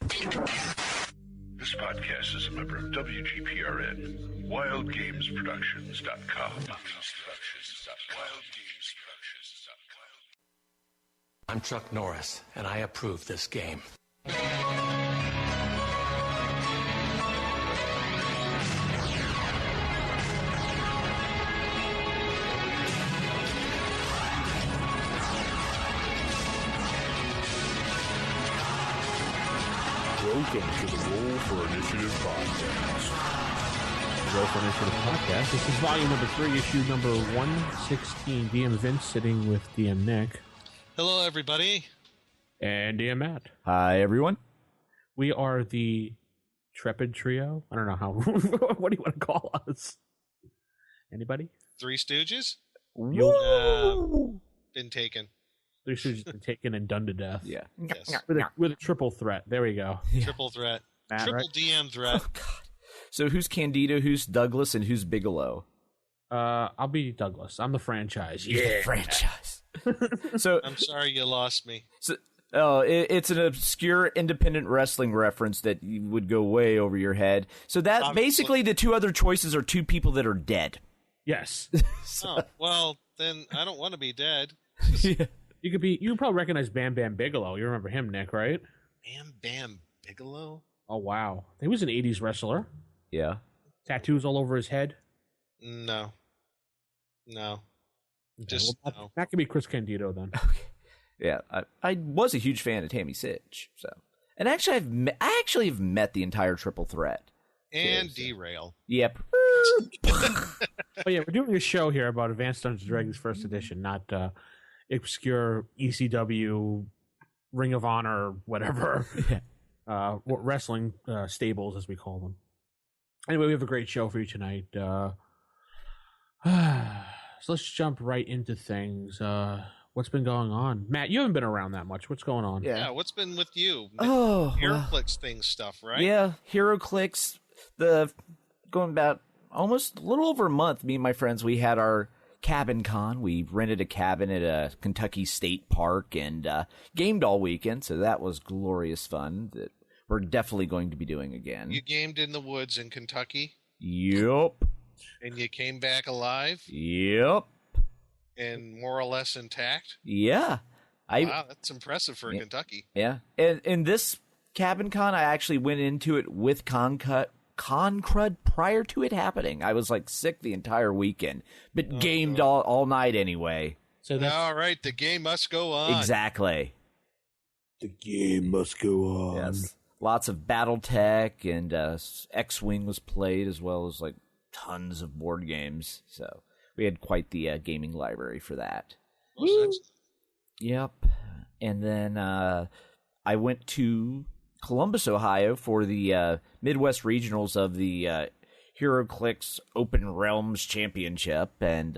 This podcast is a member of WGPRN, WildGamesProductions.com. I'm Chuck Norris, and I approve this game. Welcome to the Roll for Initiative podcast. Roll for Initiative podcast. This is volume number 3, issue number 116. DM Vince sitting with DM Nick. Hello, everybody. And DM Matt. Hi, everyone. We are the Trepid Trio. I don't know how. What do you want to call us? Anybody? Three Stooges? Been taken. Three Stooges been taken and done to death. Yeah. Yes. With a triple threat. There we go. Yeah. Triple threat. Matt, Triple right? DM threat. Oh, God. So who's Candido, who's Douglas, and who's Bigelow? I'll be Douglas. I'm the franchise. The franchise. So I'm sorry you lost me. it's an obscure independent wrestling reference that would go way over your head. So that basically the two other choices are two people that are dead. Yes. Oh, well, then I don't want to be dead. Yeah. You probably recognize Bam Bam Bigelow. You remember him, Nick, right? Bam Bam Bigelow? Oh, wow. He was an 80s wrestler. Yeah. Tattoos all over his head. No. Okay, Just well, no. that could be Chris Candido then. Yeah. I was a huge fan of Tammy Sitch. So, and actually, I actually have met the entire Triple Threat. And Derail. Yep. Oh yeah, we're doing a show here about Advanced Dungeons and Dragons First Edition, not obscure ECW, Ring of Honor, whatever, wrestling stables as we call them. Anyway, we have a great show for you tonight. So let's jump right into things. What's been going on, Matt? You haven't been around that much. What's going on? Yeah, what's been with you? Oh, HeroClix thing stuff, right? Yeah, HeroClix. Going about almost a little over a month, me and my friends, we had our cabin con. We rented a cabin at a Kentucky State Park and gamed all weekend, so that was glorious fun that we're definitely going to be doing again. You gamed in the woods in Kentucky? Yep. And you came back alive? Yep. And more or less intact? Yeah. Wow, that's impressive for Kentucky. Yeah. And in this cabin con, I actually went into it with con crud prior to it happening. I was like sick the entire weekend, but gamed all night anyway. So that's All right, the game must go on. Exactly. the game must go on. Yes. Lots of BattleTech and X-Wing was played, as well as like tons of board games. So we had quite the gaming library for that. Yep. And then I went to Columbus, Ohio for the Midwest Regionals of the HeroClix Open Realms Championship and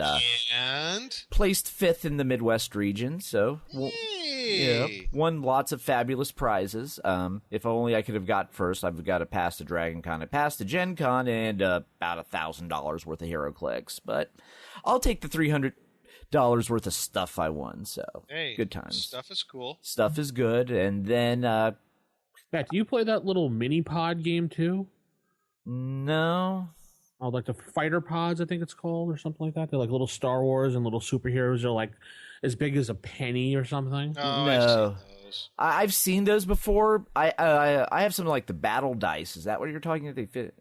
placed 5th in the Midwest region. So, won lots of fabulous prizes. If only I could have got first, I've got to pass the Dragon Con. I passed the Gen Con and about $1,000 worth of HeroClix. But I'll take the $300 worth of stuff I won. So, good times. Stuff is cool. Stuff is good. And then... Matt, do you play that little mini pod game too? No. Oh, like the fighter pods, I think it's called, or something like that. They're like little Star Wars and little superheroes. They're like as big as a penny or something. Oh, No. I've seen those. I've seen those before. I have something like the battle dice. Is that what you're talking about? They fit.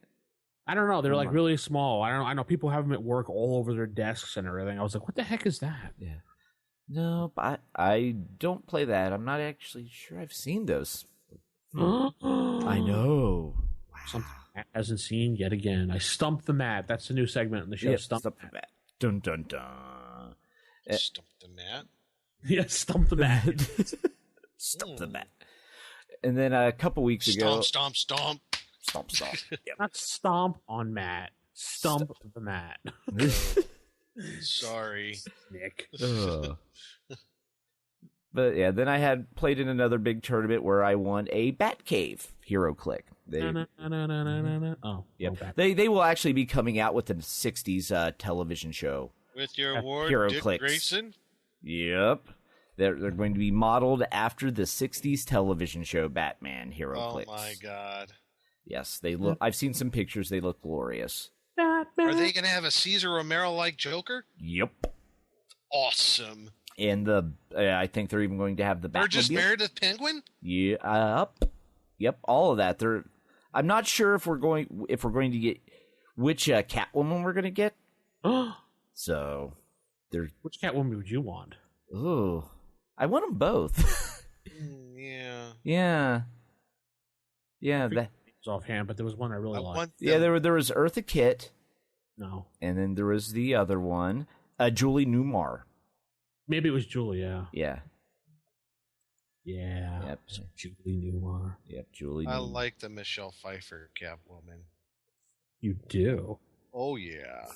I don't know. They're like really small. I don't know. I know people have them at work all over their desks and everything. I was like, what the heck is that? Yeah. No, but I don't play that. I'm not actually sure I've seen those. I know. Something Matt hasn't seen yet again. I stumped the Matt. That's the new segment in the show. Yeah, Stump the the mat. Dun dun dun. Stump the mat. Yeah, stump the Matt. Stump the mat. And then a couple weeks ago, Stomp. stomp. Not stomp on Matt. Stump the Matt. Sorry. Nick. Ugh. But yeah, then I had played in another big tournament where I won a Batcave HeroClix. Oh, Yep. They will actually be coming out with a 60s television show. With your award, HeroClix. Dick Grayson? Yep. They're going to be modeled after the 60s television show Batman HeroClix. Oh my god. Yes, they look. I've seen some pictures. They look glorious. Are they going to have a Caesar Romero-like Joker? Yep. Awesome. And I think they're even going to have the Batmobile. Burgess Meredith Penguin? Yep, all of that. I'm not sure if we're going to get which Catwoman we're going to get. So, which Catwoman would you want? Ooh, I want them both. Yeah. Yeah. That Offhand, but there was one I really liked. Yeah, there was Eartha Kitt. No. And then there was the other one, Julie Newmar. Maybe it was Julie, yeah. Yeah. Yeah. Yep. Julie Newmar. Yep, Julie Newmar. I like the Michelle Pfeiffer Catwoman. You do? Oh, yeah.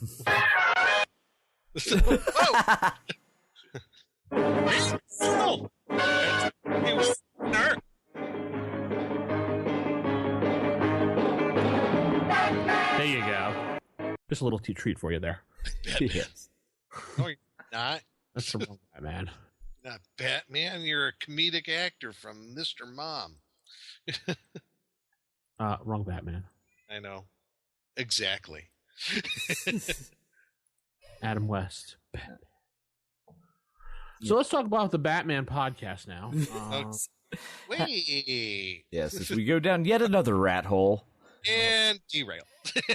There you go. Just a little treat for you there. Yes. No, you're not. That's the wrong Batman. Not Batman. You're a comedic actor from Mr. Mom. Wrong Batman. I know. Exactly. Adam West. Batman. So let's talk about the Batman podcast now. Wait. Yes, as we go down yet another rat hole. And derail.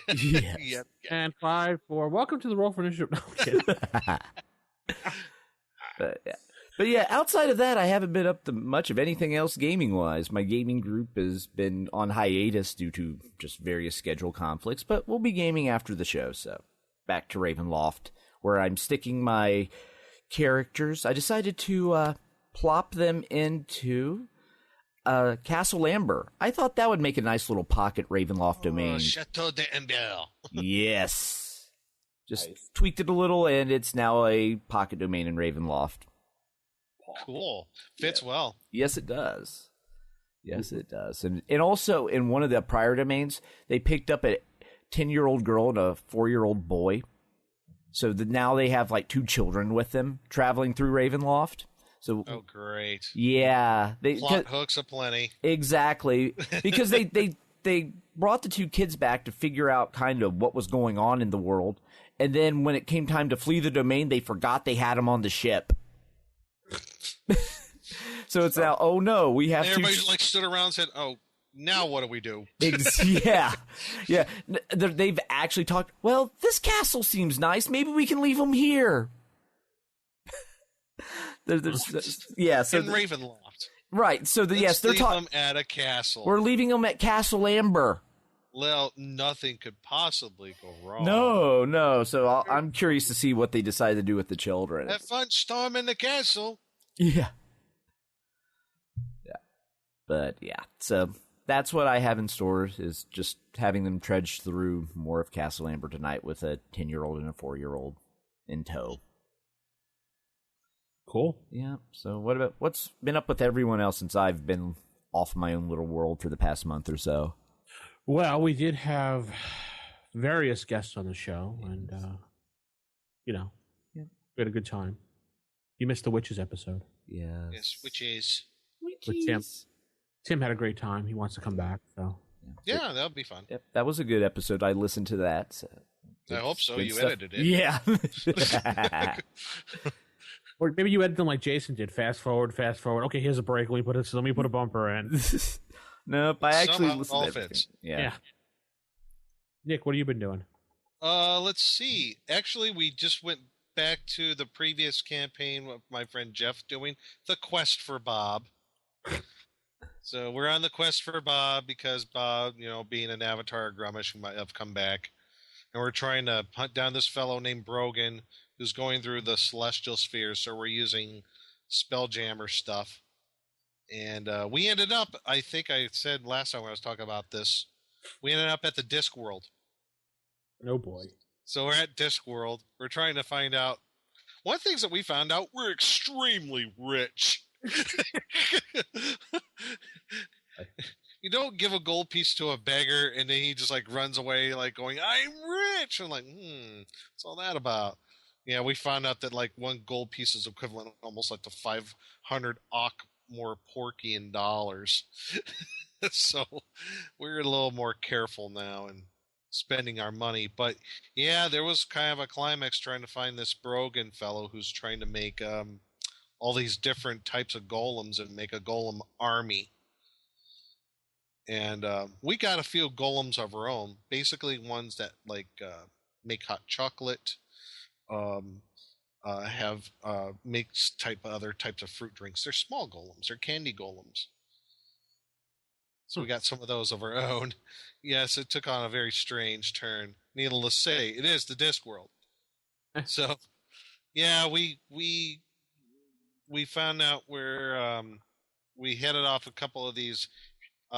Yes. Yep. And 5, 4. Welcome to the Roll for Initiative. No, I'm kidding. But yeah, outside of that, I haven't been up to much of anything else gaming-wise. My gaming group has been on hiatus due to just various schedule conflicts, but we'll be gaming after the show, so back to Ravenloft, where I'm sticking my characters. I decided to plop them into Castle Amber. I thought that would make a nice little pocket Ravenloft domain. Chateau d'Amber. Yes. Just tweaked it a little, and it's now a pocket domain in Ravenloft. Cool. Fits well. Yes, it does. Yes, it does. And also, in one of the prior domains, they picked up a 10-year-old girl and a 4-year-old boy. So now they have like 2 children with them traveling through Ravenloft. So, oh, great. Yeah. Plot hooks aplenty. Exactly. Because they brought the 2 kids back to figure out kind of what was going on in the world. And then when it came time to flee the domain, they forgot they had them on the ship. So it's now, oh no, we have to. Everybody like stood around and said, oh, now what do we do? Yeah. They've actually talked, well, this castle seems nice. Maybe we can leave them here. So in Ravenloft. Right. So they're talking them at a castle. We're leaving them at Castle Amber. Well, nothing could possibly go wrong. No. So I'm curious to see what they decide to do with the children. Have fun storming the castle. Yeah. But yeah, so that's what I have in store, is just having them trudge through more of Castle Amber tonight with a 10-year-old and a 4-year-old in tow. Cool. Yeah. So what's been up with everyone else since I've been off my own little world for the past month or so? Well, we did have various guests on the show, and we had a good time. You missed the Witches episode. Yes, Witches. With Tim. Tim had a great time. He wants to come back. So yeah, that'll be fun. Yep, that was a good episode. I listened to that. So I hope so. You stuff. Edited it. Yeah. Or maybe you edit them like Jason did. Fast forward. Okay, here's a break. Let me put a bumper in. Nope, I actually Somehow listened all to everything. fits. Yeah. Nick, what have you been doing? Let's see. Actually, we just went back to the previous campaign with my friend Jeff doing the quest for Bob. So we're on the quest for Bob because Bob, being an Avatar Grummish, might have come back. And we're trying to hunt down this fellow named Brogan who's going through the celestial spheres. So we're using Spelljammer stuff. And we ended up, I think I said last time when I was talking about this, we ended up at the Discworld. Oh boy. So we're at Discworld. We're trying to find out. One of the things that we found out, we're extremely rich. You don't give a gold piece to a beggar and then he just like runs away like going, I'm rich. I'm like, what's all that about? Yeah, we found out that like one gold piece is equivalent almost like to 500 more Porkian dollars. So we're a little more careful now in spending our money. But yeah, there was kind of a climax trying to find this Brogan fellow who's trying to make all these different types of golems and make a golem army. And we got a few golems of our own, basically ones that like make hot chocolate, have makes other types of fruit drinks. They're small golems. They're candy golems. So we got some of those of our own. Yes, it took on a very strange turn. Needless to say, it is the Discworld. So, yeah, we found out where we headed off a couple of these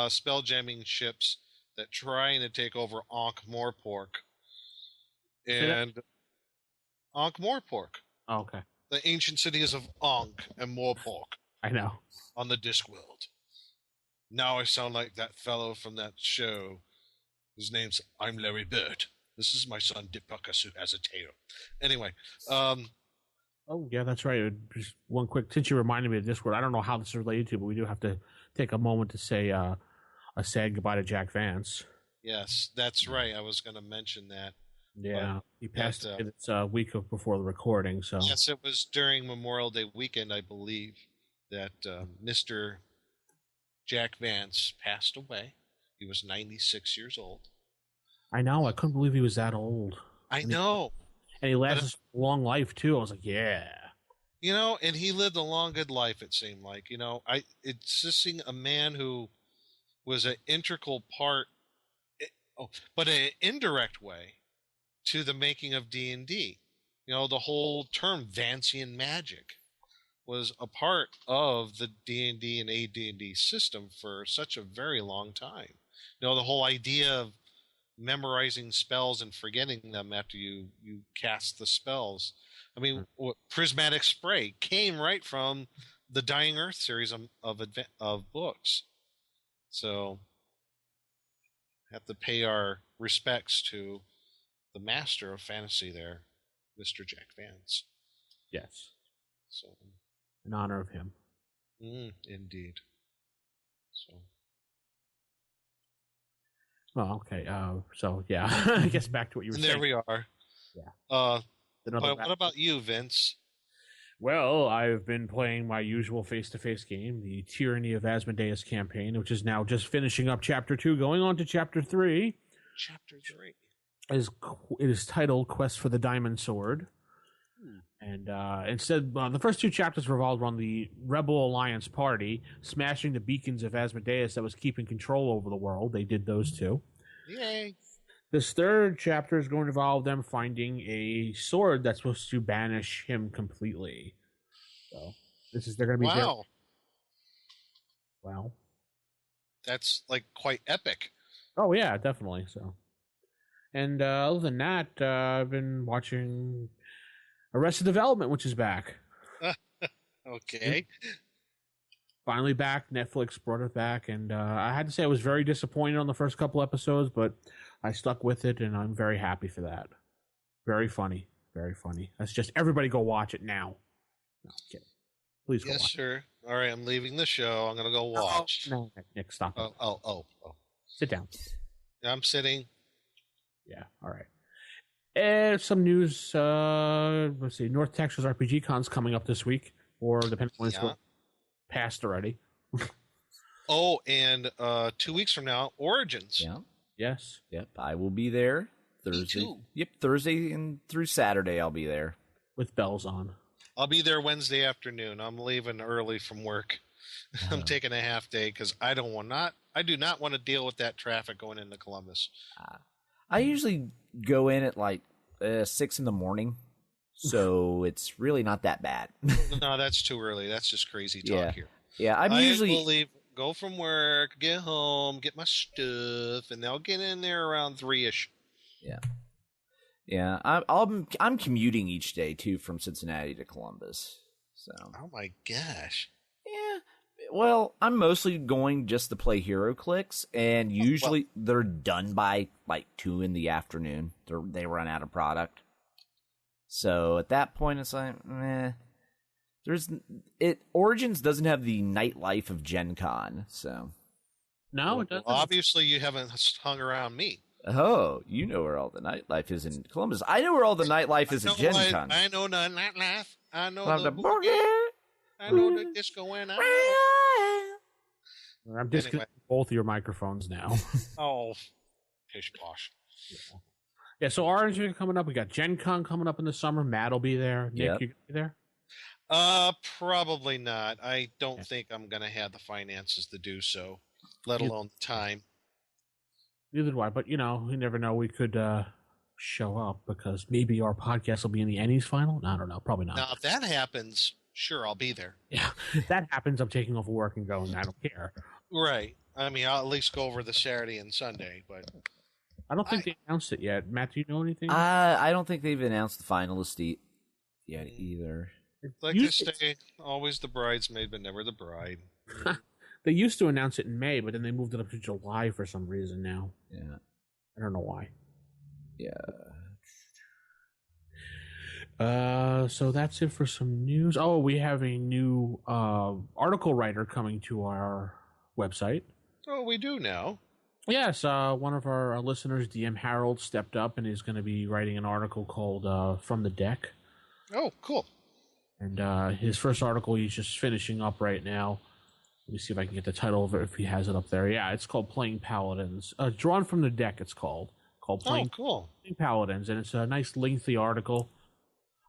spell jamming ships that trying to take over Ankh-Morpork. And Ankh-Morpork. Oh, okay. The ancient cities of Ankh and Morpork. I know. On the Discworld. Now I sound like that fellow from that show. His name's I'm Larry Bird. This is my son Dipuckus who has a tail. Anyway, oh yeah, that's right. Just one quick, since you reminded me of Discord, I don't know how this is related to, but we do have to take a moment to say a sad goodbye to Jack Vance. Yes, that's right. I was going to mention that. Yeah, he passed away this week before the recording. So yes, it was during Memorial Day weekend, I believe, that Mr. Jack Vance passed away. He was 96 years old. I know. I couldn't believe he was that old. I know. And he lasted a long life, too. I was like, yeah. You know, and he lived a long, good life, it seemed like. You know, it's just seeing a man who was an integral part, but in an indirect way, to the making of D&D. You know, the whole term Vancian magic was a part of the D&D and AD&D system for such a very long time. You know, the whole idea of memorizing spells and forgetting them after you cast the spells. I mean, Prismatic Spray came right from the Dying Earth series of books. So, have to pay our respects to the master of fantasy there, Mr. Jack Vance. Yes. So, in honor of him. Indeed. So. Well, okay. So, yeah. I guess back to what you were saying. There we are. Yeah. But what about you, Vince? Well, I've been playing my usual face-to-face game, the Tyranny of Asmodeus campaign, which is now just finishing up Chapter 2, going on to Chapter 3. Chapter 3. It is titled Quest for the Diamond Sword. And instead, the first two chapters revolved around the Rebel Alliance party smashing the beacons of Asmodeus that was keeping control over the world. They did those two. Yay! This third chapter is going to involve them finding a sword that's supposed to banish him completely. So they're going to be wow. Wow. That's like quite epic. Oh yeah, definitely. So, and other than that, I've been watching Arrested Development, which is back. Okay. Finally back. Netflix brought it back, and I had to say I was very disappointed on the first couple episodes, but I stuck with it, and I'm very happy for that. Very funny. Very funny. That's just everybody go watch it now. No, I'm kidding. Please go watch. Yes, sir. All right, I'm leaving the show. I'm going to go watch. No, Nick, stop. Oh. Sit down. I'm sitting. Yeah, all right. And some news. Let's see. North Texas RPG Con's coming up this week, or depending on when it's passed already. Oh, and 2 weeks from now, Origins. Yeah. Yes. Yep. I will be there Thursday. Me too. Yep. Thursday and through Saturday, I'll be there With bells on. I'll be there Wednesday afternoon. I'm leaving early from work. I'm taking a half day because I do not want to deal with that traffic going into Columbus. I usually go in at like 6 a.m, so it's really not that bad. No, that's too early. That's just crazy talk here. Yeah, I will leave, go from work, get home, get my stuff, and I'll get in there around 3-ish. Yeah. I'm commuting each day too from Cincinnati to Columbus. So. Oh my gosh. Yeah. Well, I'm mostly going just to play HeroClix, and usually they're done by like 2 in the afternoon. They run out of product. So at that point, it's like, meh. Origins doesn't have the nightlife of Gen Con, so. No, it doesn't. Obviously, you haven't hung around me. Oh, you know where all the nightlife is in Columbus. I know where all the nightlife is at Gen Con. I know the nightlife. I know the the boogie. I know the disco and I'm disconnecting both of your microphones now. Oh, pish posh. Yeah, so Orange are coming up. We got Gen Con coming up in the summer. Matt will be there. Nick, Yep. you gonna be there? Probably not. I don't think I'm going to have the finances to do so, let alone the time. Neither do I, but, you never know. We could show up because maybe our podcast will be in the Ennies final. No, I don't know. Probably not. Now, if that happens, sure, I'll be there. Yeah, if that happens, I'm taking off work and going. I don't care. Right. I mean, I'll at least go over the Saturday and Sunday, but I don't think they announced it yet. Matt, do you know anything? I don't think they've announced the finalist yet either. like they say, always the bridesmaid, but never the bride. They used to announce it in May, but then they moved it up to July for some reason now. Yeah. I don't know why. Yeah. So that's it for some news. Oh, we have a new article writer coming to our website. Oh, we do now. Yes, one of our listeners, DM Harold, stepped up and is going to be writing an article called From the Deck. Oh, cool. And his first article he's just finishing up right now. Let me see if I can get the title of it if he has it up there. Yeah, it's called Playing Paladins. Drawn from the Deck, it's called. Playing Paladins. And it's a nice lengthy article.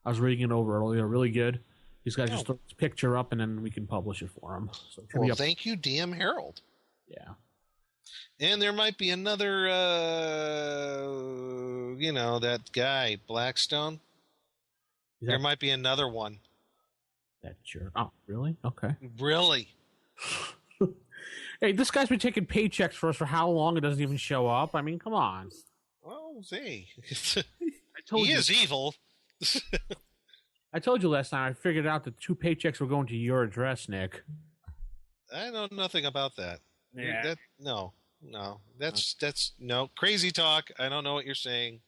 I was reading it over earlier. Really good. He's got to just throw his picture up and then we can publish it for him. So well, thank you, DM Harold. Yeah. And there might be another, that guy, Blackstone. There might be another one. That jerk. Oh, really? Okay. Really? Hey, this guy's been taking paychecks for us for how long? It doesn't even show up. I mean, come on. Well, see. He is evil. I told you last time I figured out that 2 paychecks were going to your address, Nick. I know nothing about that. Yeah. No. That's no crazy talk. I don't know what you're saying.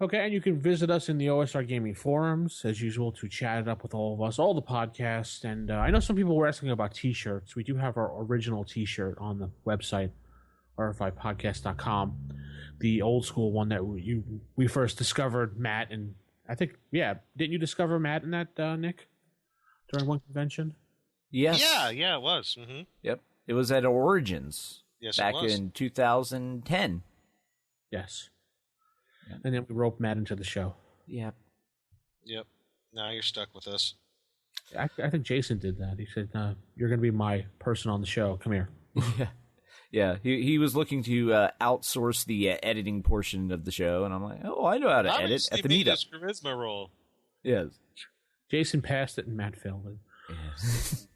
Okay, and you can visit us in the OSR Gaming forums, as usual, to chat it up with all of us, all the podcasts. And I know some people were asking about T-shirts. We do have our original T-shirt on the website, rfipodcast.com, the old school one that we first discovered, Matt, and I think, didn't you discover Matt in that, Nick, during one convention? Yes. Yeah, it was. Mm-hmm. Yep. It was at Origins back in 2010. Yes. And then we roped Matt into the show. Yep. Now you're stuck with us. I think Jason did that. He said, you're going to be my person on the show. Come here. Yeah. He was looking to outsource the editing portion of the show, and I'm like, oh, I know how to edit at the meetup. Charisma roll. Yes. Jason passed it, and Matt failed it. Yes.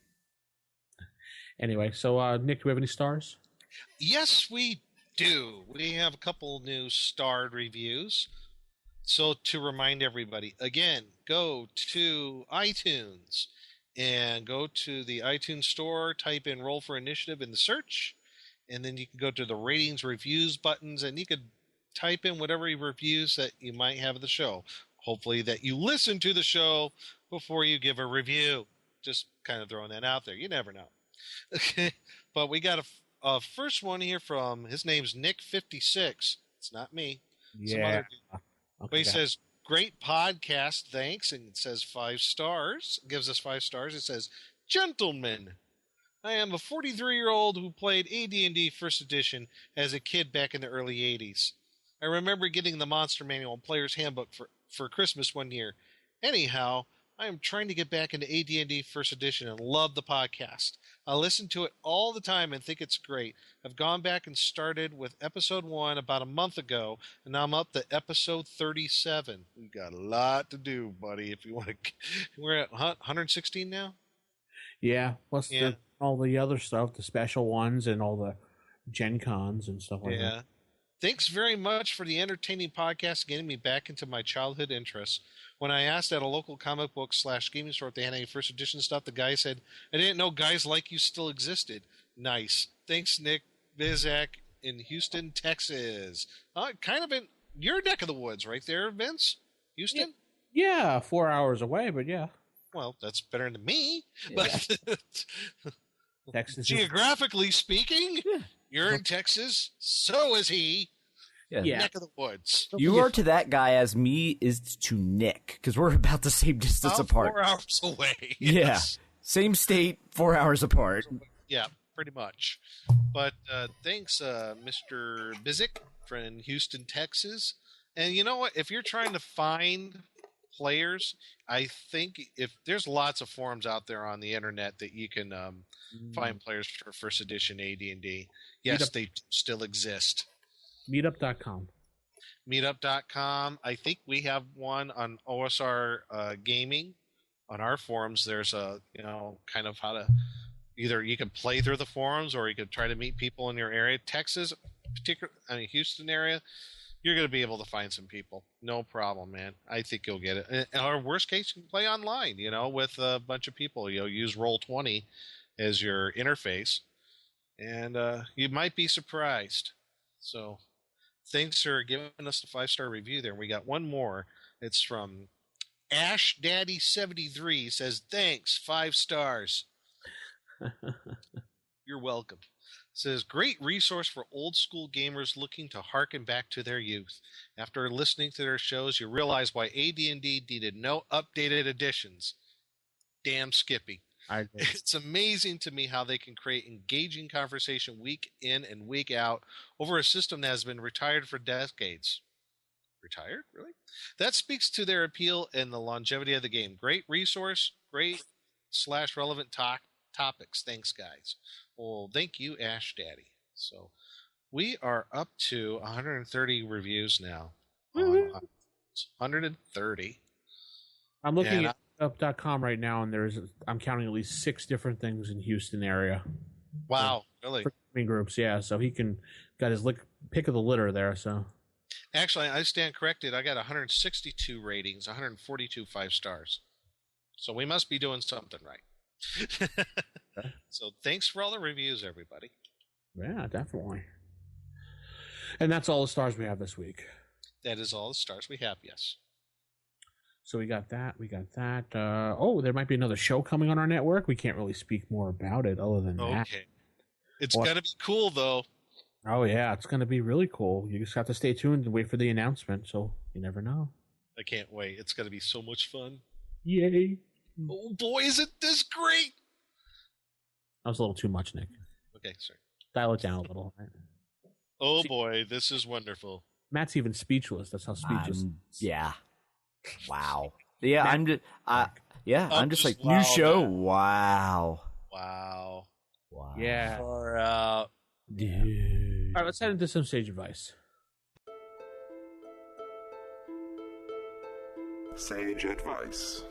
Anyway, so Nick, do we have any stars? Yes, we do. We have a couple new starred reviews. So to remind everybody, again, go to iTunes and go to the iTunes store, type in Roll for Initiative in the search, and then you can go to the ratings, reviews buttons, and you could type in whatever reviews that you might have of the show. Hopefully that you listen to the show before you give a review. Just kind of throwing that out there. You never know. Okay, but we got a first one here from, his name's Nick56. It's not me. Yeah. But he says, great podcast, thanks. And it says 5 stars. It gives us 5 stars. It says, gentlemen, I am a 43-year-old who played AD&D First Edition as a kid back in the early 80s. I remember getting the Monster Manual and Player's Handbook for Christmas one year. Anyhow, I am trying to get back into AD&D First Edition and love the podcast. I listen to it all the time and think it's great. I've gone back and started with episode 1 about a month ago, and now I'm up to episode 37. We've got a lot to do, buddy. If you want to, we're at 116 now. Yeah, plus all the other stuff, the special ones, and all the Gen Cons and stuff like that. Yeah. Thanks very much for the entertaining podcast getting me back into my childhood interests. When I asked at a local comic book / gaming store if they had any first edition stuff, the guy said, I didn't know guys like you still existed. Nice. Thanks, Nick Bizak in Houston, Texas. Kind of in your neck of the woods right there, Vince. Houston? Yeah, 4 hours away, but yeah. Well, that's better than me. Yeah. But Texas. geographically speaking, you're in Texas. So is he. Yeah. Neck of the woods. You are to that guy as me is to Nick, because we're about the same distance apart. 4 hours away. Yeah. Yes. Same state, 4 hours apart. Yeah, pretty much. But thanks, Mr. Bizik from Houston, Texas. And you know what? If you're trying to find players, I think if there's lots of forums out there on the internet that you can find players for First Edition AD&D. Yes, they still exist. Meetup.com. Meetup.com. I think we have one on OSR Gaming. On our forums, there's a, kind of how to either you can play through the forums or you can try to meet people in your area. Texas, Houston area, you're going to be able to find some people. No problem, man. I think you'll get it. And our worst case, you can play online, with a bunch of people. Use Roll20 as your interface, and you might be surprised. So thanks for giving us the 5-star review there. We got one more. It's from Ash Daddy 73 says, thanks, 5 stars. You're welcome. Says, great resource for old school gamers looking to harken back to their youth. After listening to their shows, you realize why AD&D needed no updated editions. Damn Skippy. It's amazing to me how they can create engaging conversation week in and week out over a system that has been retired for decades. Retired? Really? That speaks to their appeal and the longevity of the game. Great resource, great/relevant topics. Thanks, guys. Well, thank you, Ash Daddy. So we are up to 130 reviews now. 130. I'm looking at up.com right now, and I'm counting at least 6 different things in Houston area. Wow, really? Groups, yeah. So he got his pick of the litter there. So actually, I stand corrected. I got 162 ratings, 142 5 stars. So we must be doing something right. Okay. So thanks for all the reviews, everybody. Yeah, definitely. And that's all the stars we have this week. That is all the stars we have, yes. So we got that. There might be another show coming on our network. We can't really speak more about it other than that. Okay. It's going to be cool, though. Oh, yeah. It's going to be really cool. You just have to stay tuned and wait for the announcement, so you never know. I can't wait. It's going to be so much fun. Yay. Oh, boy, isn't this great? That was a little too much, Nick. Okay, sorry. Dial it down a little. Right? Oh, boy, this is wonderful. Matt's even speechless. That's how speechless. Yeah. Wow. Yeah, I'm just. I'm just like wow, new show. man. Wow. Wow. Yeah. Far out. Dude. All right, let's head into some sage advice. Sage advice.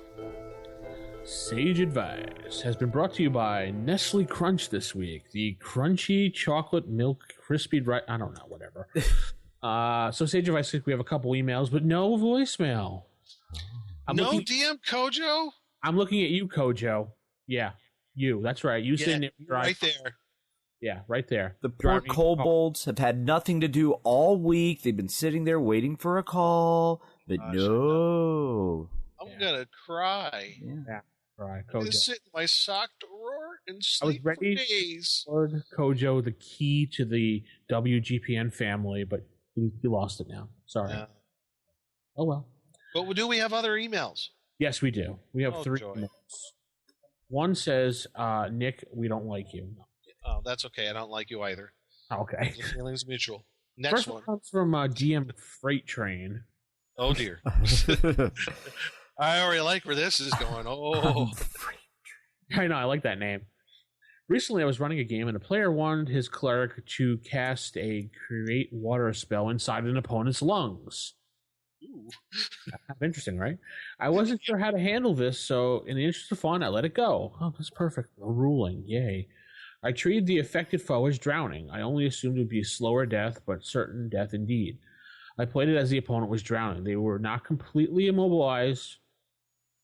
Sage Advice has been brought to you by Nestle Crunch this week. The crunchy chocolate milk crispy I don't know, whatever. So Sage Advice, we have a couple emails, but no voicemail. DM Kojo? I'm looking at you, Kojo. Yeah, you. That's right. You sitting right there. Yeah, right there. The poor kobolds have had nothing to do all week. They've been sitting there waiting for a call, but no. I'm gonna cry. Yeah. Right, I'm gonna sit in my sock drawer and sleep for days. Lord Kojo, the key to the WGPN family, but you lost it now. Sorry. Oh well. But do we have other emails? Yes, we do. We have 3 emails. One says, Nick, we don't like you. Oh, that's okay. I don't like you either. Okay. The feeling's mutual. Next First one comes from GM Freight Train. Oh dear. I already like where this is going. Oh. I know, I like that name. Recently, I was running a game, and a player wanted his cleric to cast a create water spell inside an opponent's lungs. Ooh. Interesting, right? I wasn't sure how to handle this, so in the interest of fun, I let it go. Oh, that's perfect. A ruling, yay. I treated the affected foe as drowning. I only assumed it would be a slower death, but certain death indeed. I played it as the opponent was drowning. They were not completely immobilized.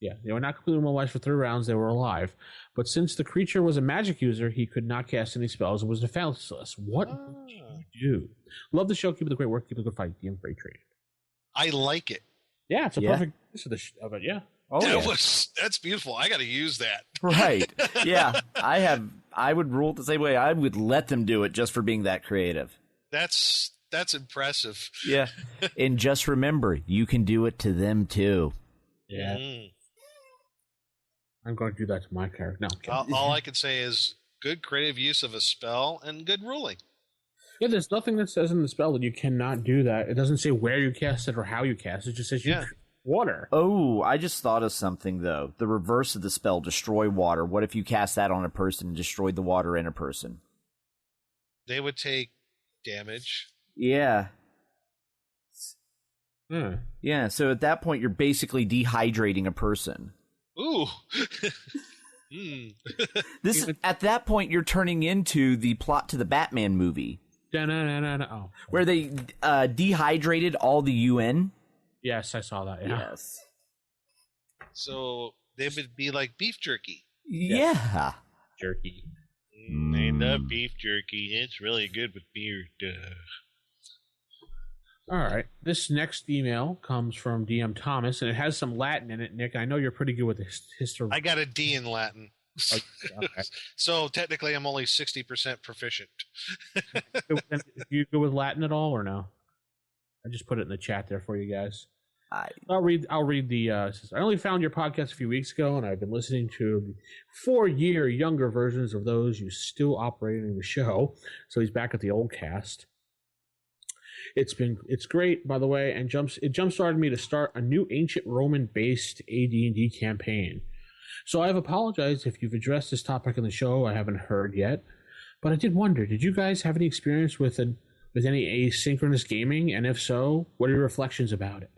Yeah, they were not completely immobilized for 3 rounds. They were alive. But since the creature was a magic user, he could not cast any spells and was defenseless. What did you do? Love the show. Keep up the great work. Keep up the good fight. DM Freight Train. I like it. Yeah, it's a perfect use of it. Yeah. Oh, That's beautiful. I got to use that. Right. Yeah. I would rule it the same way. I would let them do it just for being that creative. That's impressive. Yeah. And just remember, you can do it to them too. Yeah. I'm going to do that to my character. No. All I can say is good creative use of a spell and good ruling. Yeah, there's nothing that says in the spell that you cannot do that. It doesn't say where you cast it or how you cast it. It just says you water. Oh, I just thought of something, though. The reverse of the spell, destroy water. What if you cast that on a person and destroyed the water in a person? They would take damage. Yeah. Yeah, so at that point, you're basically dehydrating a person. Ooh. At that point, you're turning into the plot to the Batman movie. Where they dehydrated all the UN. Yes, I saw that. Yeah. Yes. So they would be like beef jerky. Yeah. Jerky. I love beef jerky. It's really good with beer. All right. This next email comes from DM Thomas, and it has some Latin in it, Nick. I know you're pretty good with history. I got a D in Latin. Okay. So technically I'm only 60% proficient. Do you go with Latin at all or no? I just put it in the chat there for you guys. I'll read the I only found your podcast a few weeks ago, and I've been listening to the 4-year younger versions of those you still operating the show. So he's back at the old cast. It's great, by the way, and it jump started me to start a new ancient Roman based AD&D campaign. So I've apologized if you've addressed this topic in the show. I haven't heard yet, but I did wonder, did you guys have any experience with any asynchronous gaming? And if so, what are your reflections about it?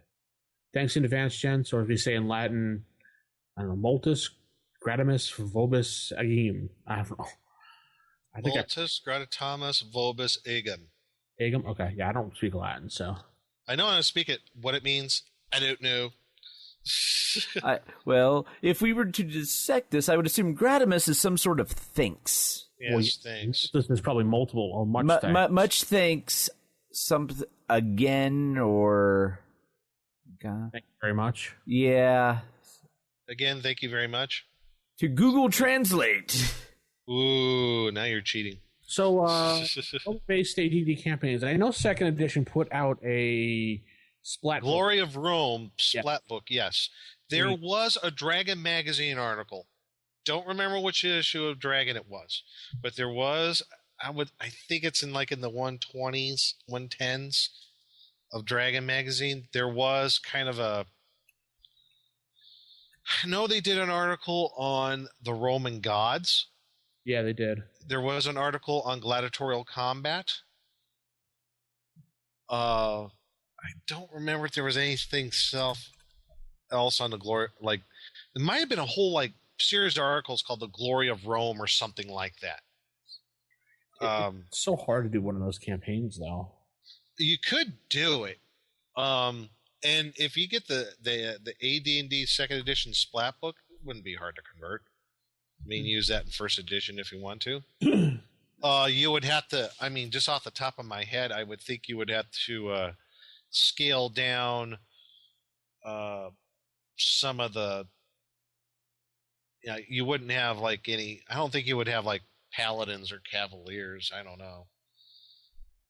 Thanks in advance, gents, or if you say in Latin, I don't know, Multus, Gratimus, Vobis, Agim. I don't know. Multus, Gratitamus, Vobis, Agam. Agam? Okay, yeah, I don't speak Latin, so. I know how to speak it. What it means, I don't know. Well, if we were to dissect this, I would assume Gratimus is some sort of thanks. Yes, thanks. There's probably multiple or much thanks. Much thanks, something again, or God. Thank you very much. Yeah. Again, thank you very much. To Google Translate. Ooh, now you're cheating. So, based AD&D campaigns. I know 2nd edition put out a splat Glory book. of Rome splat book, yes. There was a Dragon magazine article. Don't remember which issue of Dragon it was, but there was. I think it's in the 120s, 110s of Dragon magazine. There was kind of a. I know they did an article on the Roman gods. Yeah, they did. There was an article on gladiatorial combat. I don't remember if there was anything else on the glory. Like, there might have been a whole series of articles called "The Glory of Rome" or something like that. It's so hard to do one of those campaigns, though. You could do it, and if you get the AD&D 2nd edition splat book, it wouldn't be hard to convert. I mean, use that in 1st edition if you want to. You would have to. I mean, just off the top of my head, I would think you would have to scale down some of the. You wouldn't have any. I don't think you would have paladins or cavaliers. I don't know.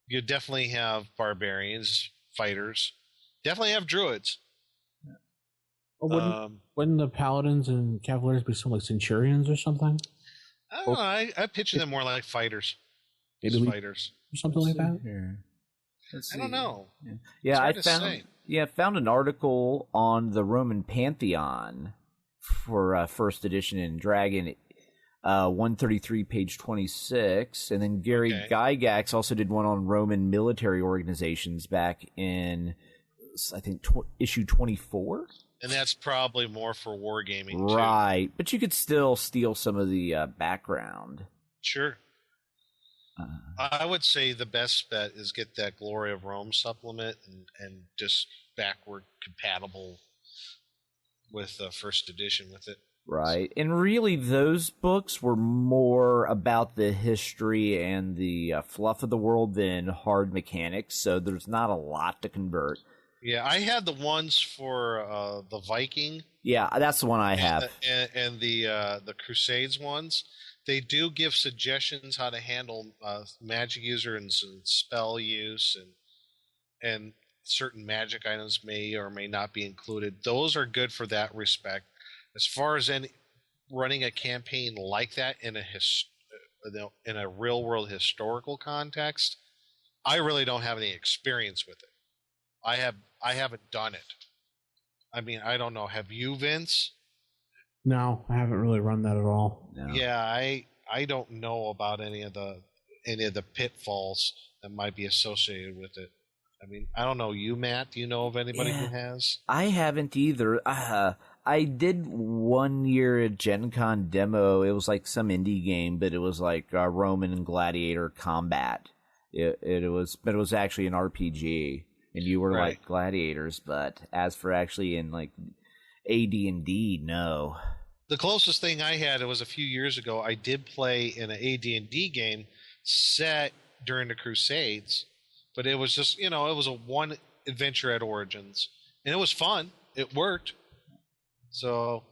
You'd definitely have barbarians, fighters. Definitely have druids. Wouldn't the paladins and cavaliers be some centurions or something? I don't know. I picture them more like fighters. Maybe fighters. Or something like that? I don't know. Yeah, I found an article on the Roman Pantheon for 1st edition in Dragon, 133, page 26. And then Gary Gygax also did one on Roman military organizations back in, I think, issue 24. And that's probably more for wargaming, too. Right. But you could still steal some of the background. Sure. I would say the best bet is get that Glory of Rome supplement and just backward compatible with 1st edition with it. Right. And really, those books were more about the history and the fluff of the world than hard mechanics, so there's not a lot to convert. Yeah, I had the ones for the Viking. Yeah, that's the one I have. And the Crusades ones. They do give suggestions how to handle magic user and some spell use, and certain magic items may or may not be included. Those are good for that respect. As far as running a campaign like that in a real world historical context, I really don't have any experience with it. I haven't done it. I mean, I don't know. Have you, Vince? No, I haven't really run that at all. No. Yeah, I don't know about any of the pitfalls that might be associated with it. I mean, I don't know. You, Matt, do you know of anybody who has? I haven't either. I did 1 year at Gen Con demo. It was like some indie game, but it was like Roman and Gladiator combat. It was actually an RPG, and you were like gladiators. But as for actually in like AD&D, no. The closest thing I had, it was a few years ago. I did play in an AD&D game set during the Crusades, but it was just, it was a one adventure at Origins, and it was fun. It worked. So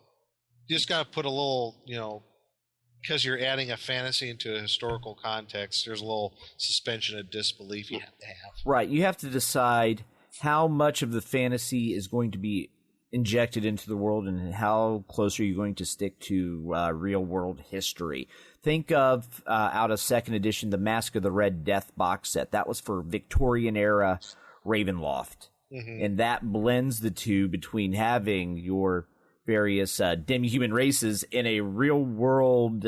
you just got to put a little, because you're adding a fantasy into a historical context, there's a little suspension of disbelief you have to have. Right. You have to decide how much of the fantasy is going to be injected into the world and how close are you going to stick to real world history. Think of out of second edition, the Mask of the Red Death box set. That was for Victorian era Ravenloft. Mm-hmm. And that blends the two between having your various demi-human races in a real world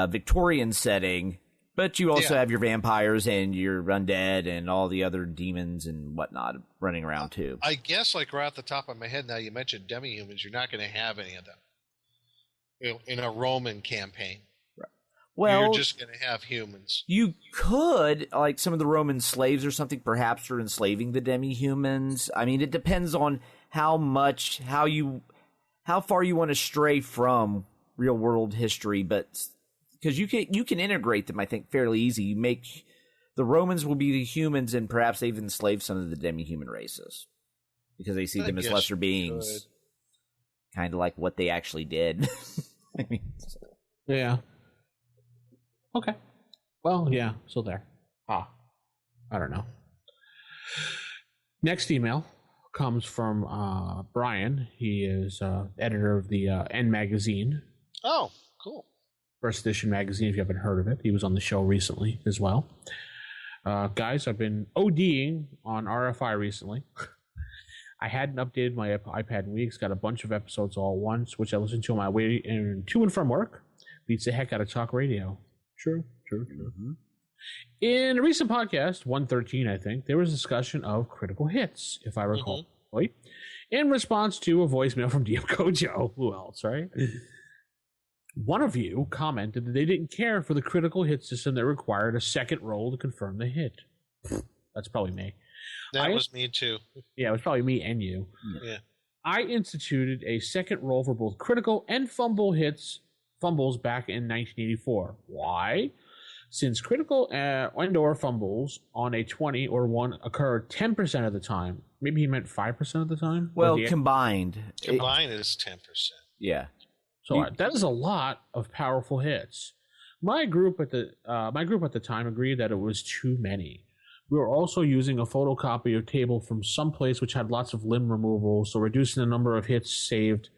Victorian setting, but you also have your vampires and your undead and all the other demons and whatnot running around too. I guess, like right off the top of my head, now you mentioned demi-humans, you're not going to have any of them in a Roman campaign. Right. Well, you're just going to have humans. You could, like some of the Roman slaves or something, perhaps are enslaving the demi-humans. I mean, it depends on how far you want to stray from real world history, but because you can integrate them, I think, fairly easy. You make the Romans will be the humans, and perhaps they've enslaved some of the demi-human races because they see them as lesser beings, kind of like what they actually did. I mean, yeah. Okay. Well, yeah. So there. I don't know. Next email comes from Brian. He is editor of the N magazine. Oh, cool. First edition magazine, if you haven't heard of it. He was on the show recently as well. Guys, I've been ODing on RFI recently. I hadn't updated my iPad in weeks. Got a bunch of episodes all at once, which I listened to on my way to and from work. Beats the heck out of talk radio. True. Mm-hmm. In a recent podcast, 113, I think, there was discussion of critical hits, if I recall. Right? In response to a voicemail from DM Kojo. Who else, right? One of you commented that they didn't care for the critical hit system that required a second roll to confirm the hit. That's probably me. That was me too. Yeah, it was probably me and you. Yeah. I instituted a second roll for both critical and fumbles back in 1984. Why? Since critical and/or fumbles on a 20 or 1 occur 10% of the time. Maybe he meant 5% of the time? Well, combined. Combined is 10%. Yeah. So that is a lot of powerful hits. My group at the time agreed that it was too many. We were also using a photocopy of table from some place which had lots of limb removal, so reducing the number of hits saved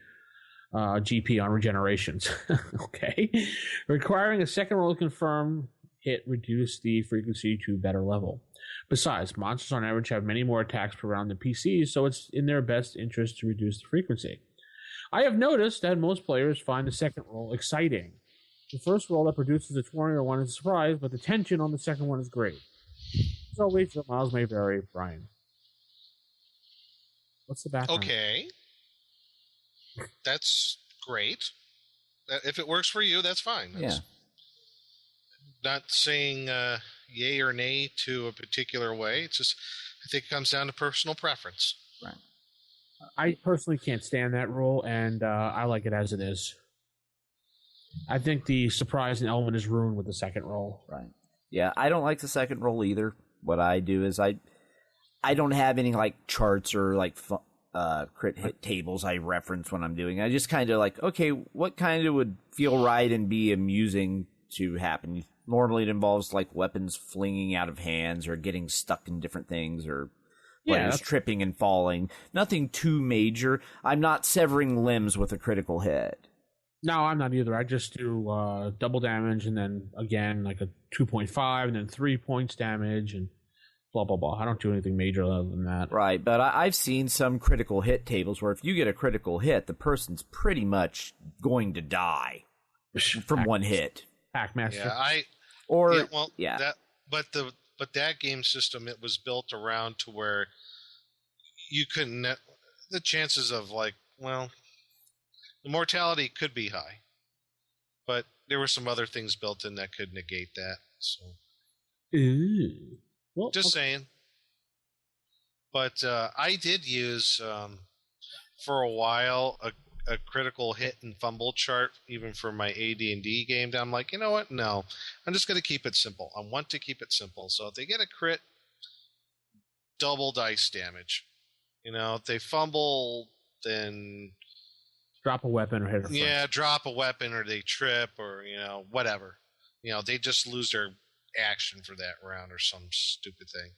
GP on regenerations. Okay. Requiring a second roll to confirm hit reduced the frequency to a better level. Besides, monsters on average have many more attacks per round than PCs, so it's in their best interest to reduce the frequency. I have noticed that most players find the second roll exciting. The first roll that produces a 20 or 1 is a surprise, but the tension on the second one is great. As always, the miles may vary, Brian. What's the background? Okay. That's great. If it works for you, that's fine. That's not saying yay or nay to a particular way. It's just, I think it comes down to personal preference. Right. I personally can't stand that rule, and I like it as it is. I think the surprise element is ruined with the second roll. Right. Yeah, I don't like the second roll either. What I do is I I don't have any like charts or like crit hit tables I reference when I'm doing. I just kind of like, okay, what kind of would feel right and be amusing to happen? Normally, it involves like weapons flinging out of hands or getting stuck in different things or players tripping and falling. Nothing too major. I'm not severing limbs with a critical hit. No, I'm not either. I just do double damage and then again like a 2.5 and then 3 points damage and blah, blah, blah. I don't do anything major other than that. Right, but I've seen some critical hit tables where if you get a critical hit, the person's pretty much going to die from one hit. Packmaster. But that game system, it was built around to where you couldn't. The chances of the mortality could be high, but there were some other things built in that could negate that. So, Well, just saying. But I did use for a while a critical hit and fumble chart, even for my AD&D game. I'm like, you know what? No, I'm just going to keep it simple. I want to keep it simple. So if they get a crit, double dice damage. If they fumble, then drop a weapon or hit a friend. Yeah, drop a weapon or they trip or whatever. They just lose their action for that round or some stupid thing.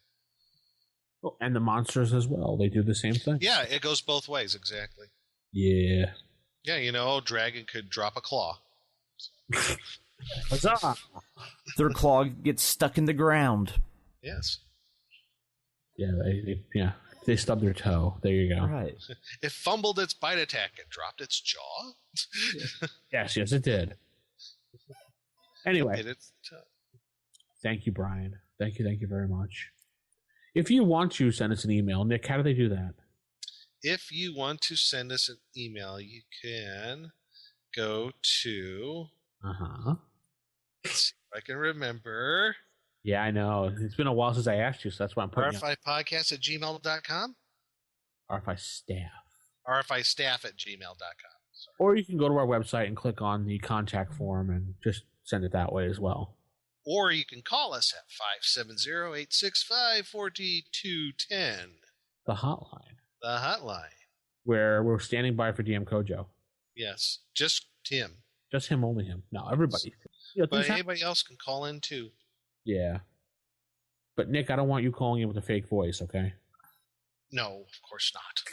Oh, and the monsters as well. They do the same thing. Yeah, it goes both ways, exactly. Yeah. Yeah, dragon could drop a claw. Huzzah! Their claw gets stuck in the ground. Yes. Yeah, they stub their toe. There you go. Right. It fumbled its bite attack. It dropped its jaw. Yes, it did. Anyway. Its toe. Thank you, Brian. Thank you very much. If you want to send us an email, Nick, how do they do that? If you want to send us an email, you can go to... Let's see if I can remember. Yeah, I know. It's been a while since I asked you, so that's why I'm putting rfipodcast@gmail.com? RFI staff. rfistaff@gmail.com. Or you can go to our website and click on the contact form and just send it that way as well. Or you can call us at 570-865-4210. The hotline. The hotline. Where we're standing by for DM Kojo. Yes. Just him. Just him, only him. No, everybody. But anybody else can call in too. Yeah. But Nick, I don't want you calling in with a fake voice, okay? No, of course not.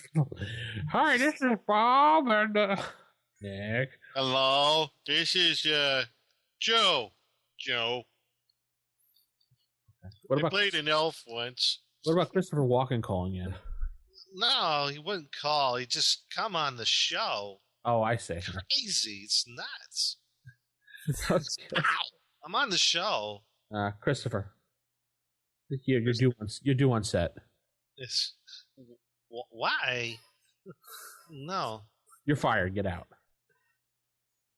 Hi, this is Bob and Nick. Hello, this is Joe. What I played an elf once. What about Christopher Walken calling in? No, he wouldn't call. He'd just come on the show. Oh, I see. Crazy. It's nuts. Ow. I'm on the show. Christopher. You're due on set. Why? No. You're fired. Get out.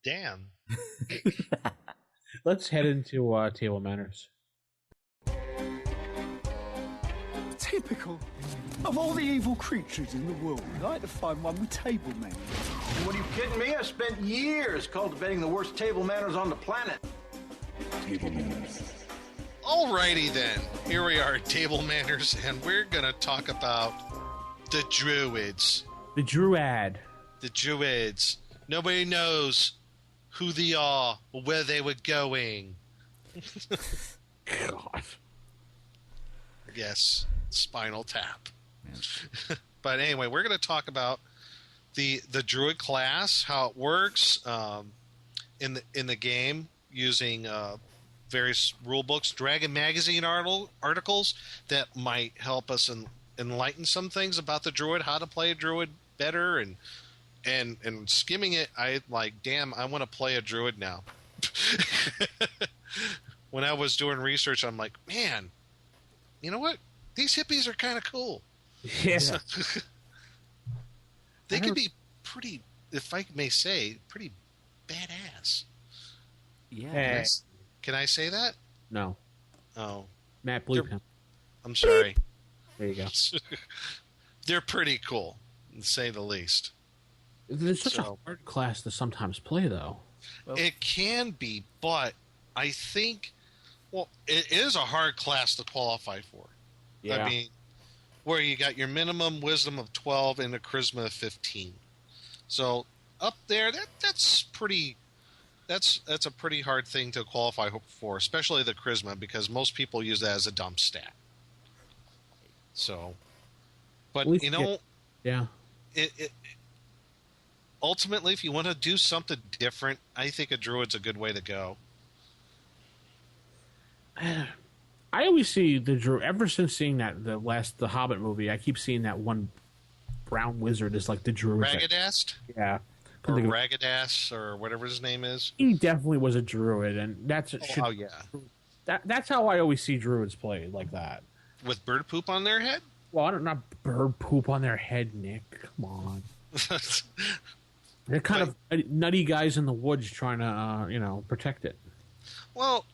Damn. Let's head into Table Manners. Typical. Of all the evil creatures in the world, I'd like to find one with table manners. What are you kidding me? I spent years cultivating the worst table manners on the planet. Table manners. Alrighty then. Here we are at Table Manners, and we're gonna talk about the Druids. The Druid. The Druids. Nobody knows who they are or where they were going. God. Yes. Spinal Tap. But anyway, we're going to talk about the Druid class, how it works in the game using various rule books, Dragon Magazine articles that might help us enlighten some things about the Druid, how to play a Druid better, and skimming it, I damn, I want to play a Druid now. When I was doing research, I'm like, man, you know what? These hippies are kind of cool. Yeah. They can be pretty, if I may say, pretty badass. Yeah. Can I say that? No. Oh. Matt, bleep him. I'm sorry. There you go. They're pretty cool, to say the least. There's such a hard class to sometimes play, though. Well, it can be, but I think, well, it is a hard class to qualify for. Yeah. I mean, where you got your minimum wisdom of 12 and a charisma of 15. So up there, that's a pretty hard thing to qualify for, especially the charisma, because most people use that as a dump stat. So, but yeah. It ultimately, if you want to do something different, I think a druid's a good way to go. I always see the druid. Ever since seeing the Hobbit movie, I keep seeing that one brown wizard is like the druid. Ragadast? Yeah. Or Ragadass, or whatever his name is. He definitely was a druid, and that's yeah. That's how I always see druids played, like that. With bird poop on their head? Well, I don't not bird poop on their head, Nick. Come on. They're kind of nutty guys in the woods trying to, protect it. Well,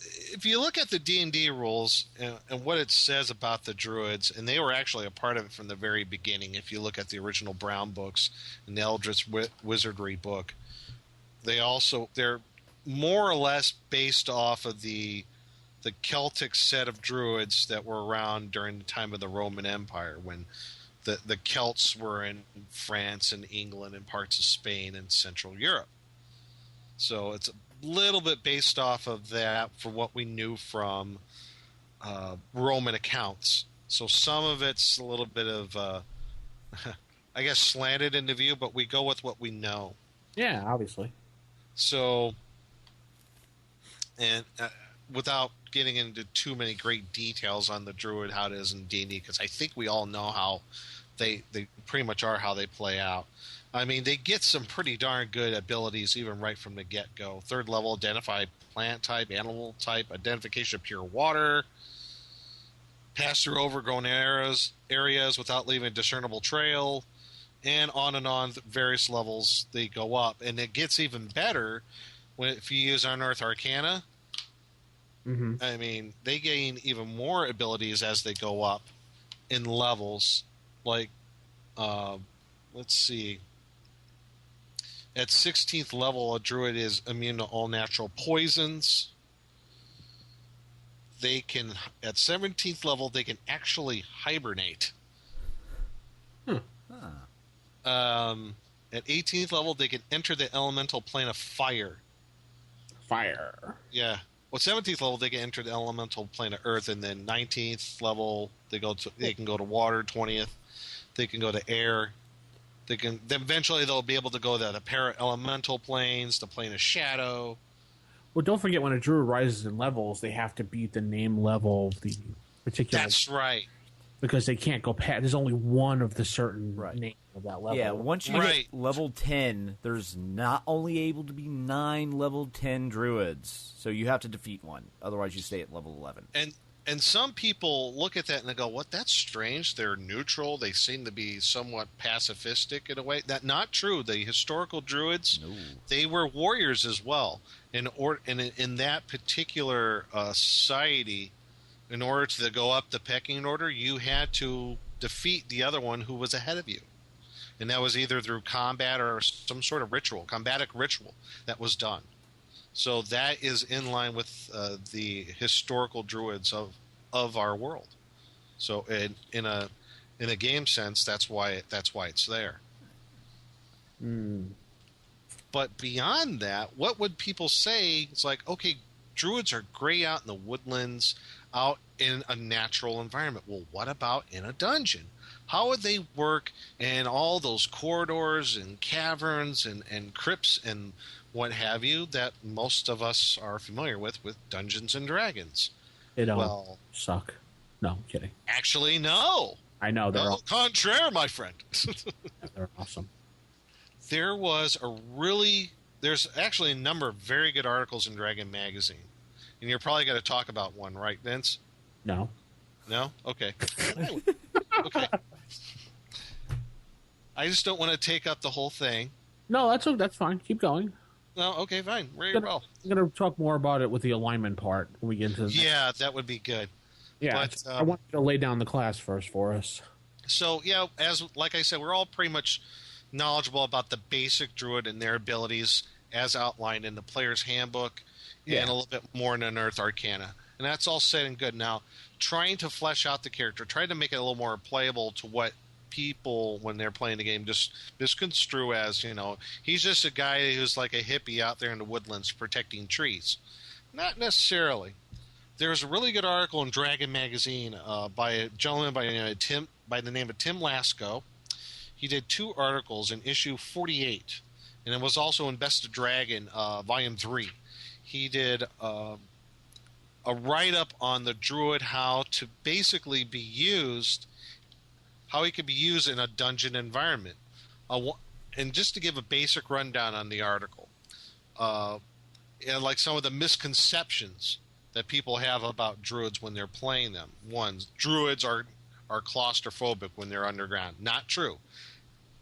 if you look at the D&D rules and what it says about the druids, and they were actually a part of it from the very beginning. If you look at the original Brown books and the Eldritch Wizardry book, they're more or less based off of the Celtic set of druids that were around during the time of the Roman Empire, when the Celts were in France and England and parts of Spain and Central Europe. So it's a little bit based off of that for what we knew from Roman accounts. So some of it's a little bit of, I guess, slanted into view, but we go with what we know. Yeah, obviously. So, and without getting into too many great details on the druid, how it is in D&D, because I think we all know how they pretty much are how they play out. I mean, they get some pretty darn good abilities even right from the get-go. 3rd level, identify plant type, animal type, identification of pure water, pass through overgrown areas without leaving a discernible trail, and on various levels they go up. And it gets even better if you use Unearth Arcana. Mm-hmm. I mean, they gain even more abilities as they go up in levels. Like, let's see. At 16th level, a druid is immune to all natural poisons. At 17th level, they can actually hibernate. At 18th level, they can enter the elemental plane of fire. Fire. Yeah. Well, 17th level, they can enter the elemental plane of earth, and then 19th level, they can go to water. 20th, they can go to air. Then eventually they'll be able to go to the para-elemental planes, the plane of shadow. Well, don't forget, when a druid rises in levels, they have to beat the name level of the particular. That's right. Because they can't go past. There's only one of the certain name of that level. Yeah, once you get level 10, there's not only able to be 9 level 10 druids, so you have to defeat one. Otherwise, you stay at level 11. And some people look at that and they go, "What? That's strange. They're neutral. They seem to be somewhat pacifistic in a way." That's not true. The historical druids, they were warriors as well. In that particular society, in order to go up the pecking order, you had to defeat the other one who was ahead of you. And that was either through combat or some sort of ritual, combatic ritual that was done. So that is in line with the historical druids of our world. So in a game sense, that's why it's there. But beyond that, what would people say? It's like, okay, druids are great out in the woodlands, out in a natural environment. Well, what about in a dungeon? How would they work in all those corridors and caverns and crypts and what have you that most of us are familiar with Dungeons and Dragons? They don't suck. No, I'm kidding. Actually, no. I know. They're all contraire, my friend. They're awesome. There's actually a number of very good articles in Dragon Magazine. And you're probably going to talk about one, right, Vince? No. No? Okay. Okay. I just don't want to take up the whole thing. No, that's fine. Keep going. No, okay, fine. Very well. I'm going to talk more about it with the alignment part when we get into the Yeah, that would be good. Yeah, but, I want you to lay down the class first for us. So, yeah, like I said, we're all pretty much knowledgeable about the basic druid and their abilities as outlined in the player's handbook and a little bit more in Unearth Arcana. And that's all said and good. Now, trying to flesh out the character, trying to make it a little more playable to what people, when they're playing the game, just misconstrue as, he's just a guy who's like a hippie out there in the woodlands protecting trees. Not necessarily. There's a really good article in Dragon Magazine by a gentleman by the name of Tim Lasco. He did 2 articles in issue 48, and it was also in Best of Dragon, Volume 3. He did a write-up on the Druid, how to basically be used, how he could be used in a dungeon environment. And just to give a basic rundown on the article, and like some of the misconceptions that people have about Druids when they're playing them. One, Druids are claustrophobic when they're underground. Not true.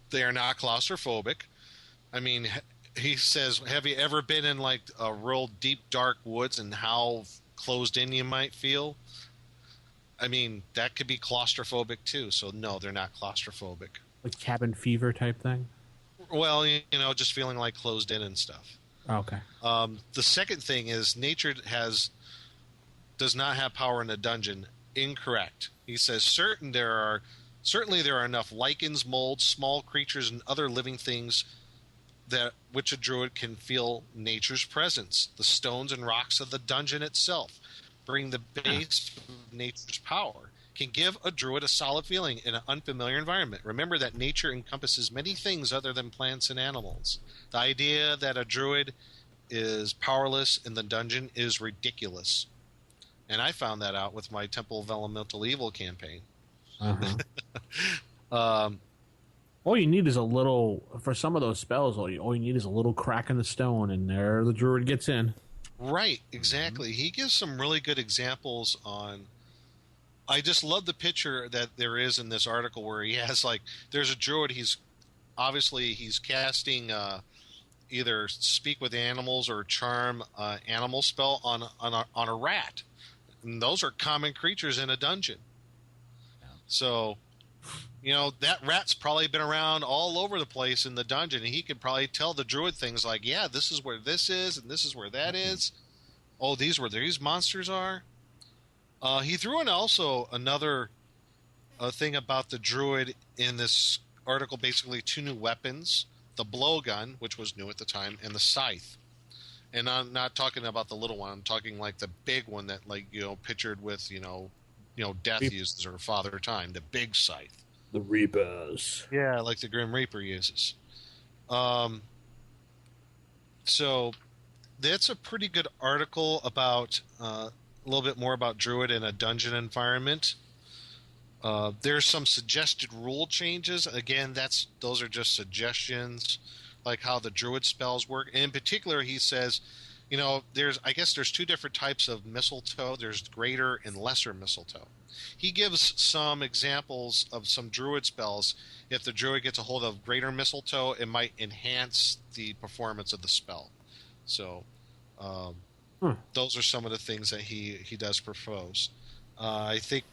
They are not claustrophobic. I mean, he says, have you ever been in like a real deep, dark woods and how closed in you might feel? I mean, that could be claustrophobic too. So no, they're not claustrophobic. Like cabin fever type thing? Well, just feeling like closed in and stuff. Okay. The second thing is nature does not have power in a dungeon. Incorrect. He says certainly there are enough lichens, molds, small creatures, and other living things that which a druid can feel nature's presence. The stones and rocks of the dungeon itself bring the base of nature's power, can give a druid a solid feeling in an unfamiliar environment. Remember that nature encompasses many things other than plants and animals. The idea that a druid is powerless in the dungeon is ridiculous. And I found that out with my Temple of Elemental Evil campaign. All you need is a little, for some of those spells, all you need is a little crack in the stone, and there the druid gets in. Right, exactly. He gives some really good examples on... I just love the picture that there is in this article where he has, like, there's a druid, he's casting either Speak with Animals or Charm Animal spell on a rat. And those are common creatures in a dungeon. Yeah. So... that rat's probably been around all over the place in the dungeon, and he could probably tell the druid things like, yeah, this is where this is, and this is where that is. Oh, these where these monsters are. He threw in also another thing about the druid in this article, basically 2 new weapons, the blowgun, which was new at the time, and the scythe. And I'm not talking about the little one, I'm talking like the big one that, like, pictured with, Death uses, or Father Time, the big scythe. The Reapers. Yeah, like the Grim Reaper uses. So that's a pretty good article about a little bit more about Druid in a dungeon environment. There's some suggested rule changes. Again, those are just suggestions, like how the Druid spells work. And in particular, he says, there's 2 different types of mistletoe. There's greater and lesser mistletoe. He gives some examples of some druid spells. If the druid gets a hold of greater mistletoe, it might enhance the performance of the spell. So those are some of the things that he does propose. I think,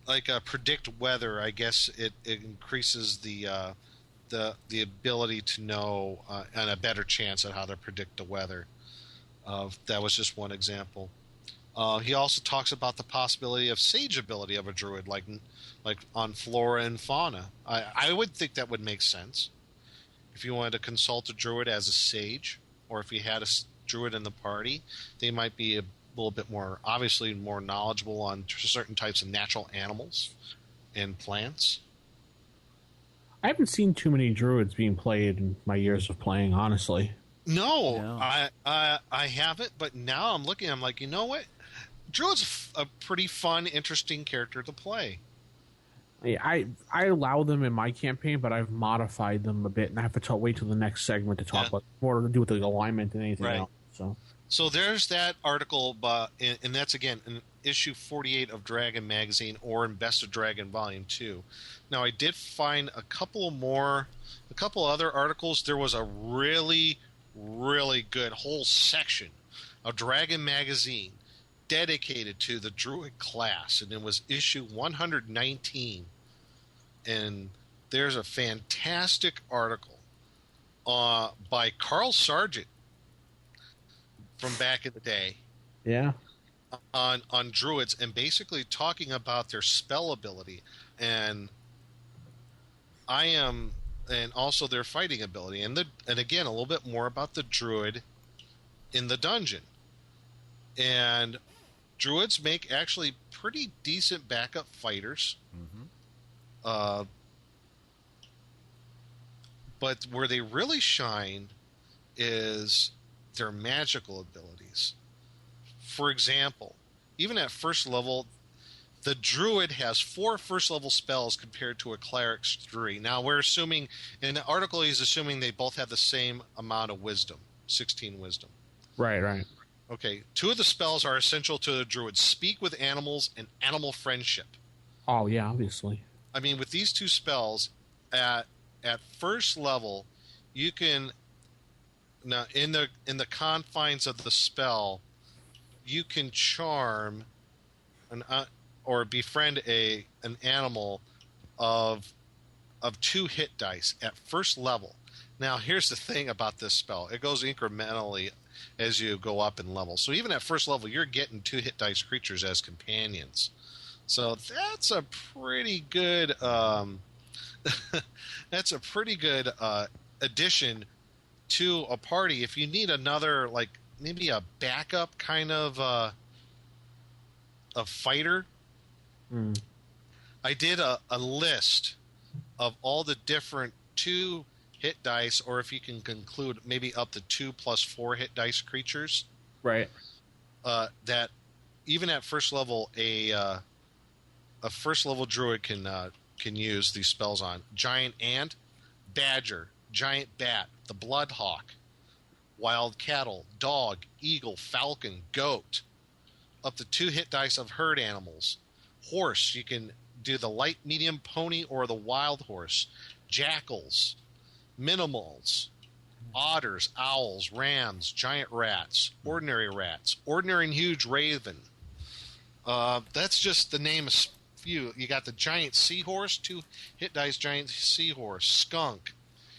like predict weather, I guess it increases the ability to know and a better chance at how to predict the weather. That was just one example. He also talks about the possibility of sage ability of a druid, like on flora and fauna. I would think that would make sense. If you wanted to consult a druid as a sage, or if you had a druid in the party, they might be a little bit more, obviously more knowledgeable on certain types of natural animals and plants. I haven't seen too many druids being played in my years of playing, honestly. No. I haven't, but now I'm looking, I'm like, you know what? Druid's a pretty fun, interesting character to play. I allow them in my campaign, but I've modified them a bit, and I have to wait till the next segment to talk about more to do with the alignment and anything else. So there's that article, and that's again in issue 48 of Dragon Magazine, or in Best of Dragon Volume 2. Now I did find a couple other articles. There was a really, really good whole section of Dragon Magazine dedicated to the Druid class, and it was issue 119. And there's a fantastic article by Carl Sargent from back in the day. Yeah. on druids and basically talking about their spell ability, and also their fighting ability, and again a little bit more about the druid in the dungeon. And druids make actually pretty decent backup fighters. But where they really shine is their magical abilities. For example, even at first level, the druid has 4 first-level spells compared to a cleric's 3. Now, we're assuming, in the article, he's assuming they both have the same amount of wisdom, 16 wisdom. Right. Okay, 2 of the spells are essential to the druid: Speak with Animals and Animal Friendship. Oh, yeah, obviously. I mean, with these 2 spells, at first level, you can, now in the confines of the spell, you can charm or befriend an animal of 2 hit dice at first level. Now, here's the thing about this spell. It goes incrementally as you go up in level. So even at first level, you're getting 2 hit dice creatures as companions. So that's a pretty good addition to a party. If you need another, like maybe a backup kind of a fighter, I did a list of all the different 2 hit dice, or if you can conclude maybe up to 2 plus 4 hit dice creatures. Right. That even at first level, a first level druid can use these spells on: giant ant, badger, giant bat, the blood hawk, wild cattle, dog, eagle, falcon, goat. Up to 2 hit dice of herd animals. Horse, you can do the light, medium pony or the wild horse. Jackals, minimals, otters, owls, rams, giant rats, ordinary and huge raven. That's just the name of few. You got the giant seahorse, 2 hit dice giant seahorse. Skunk,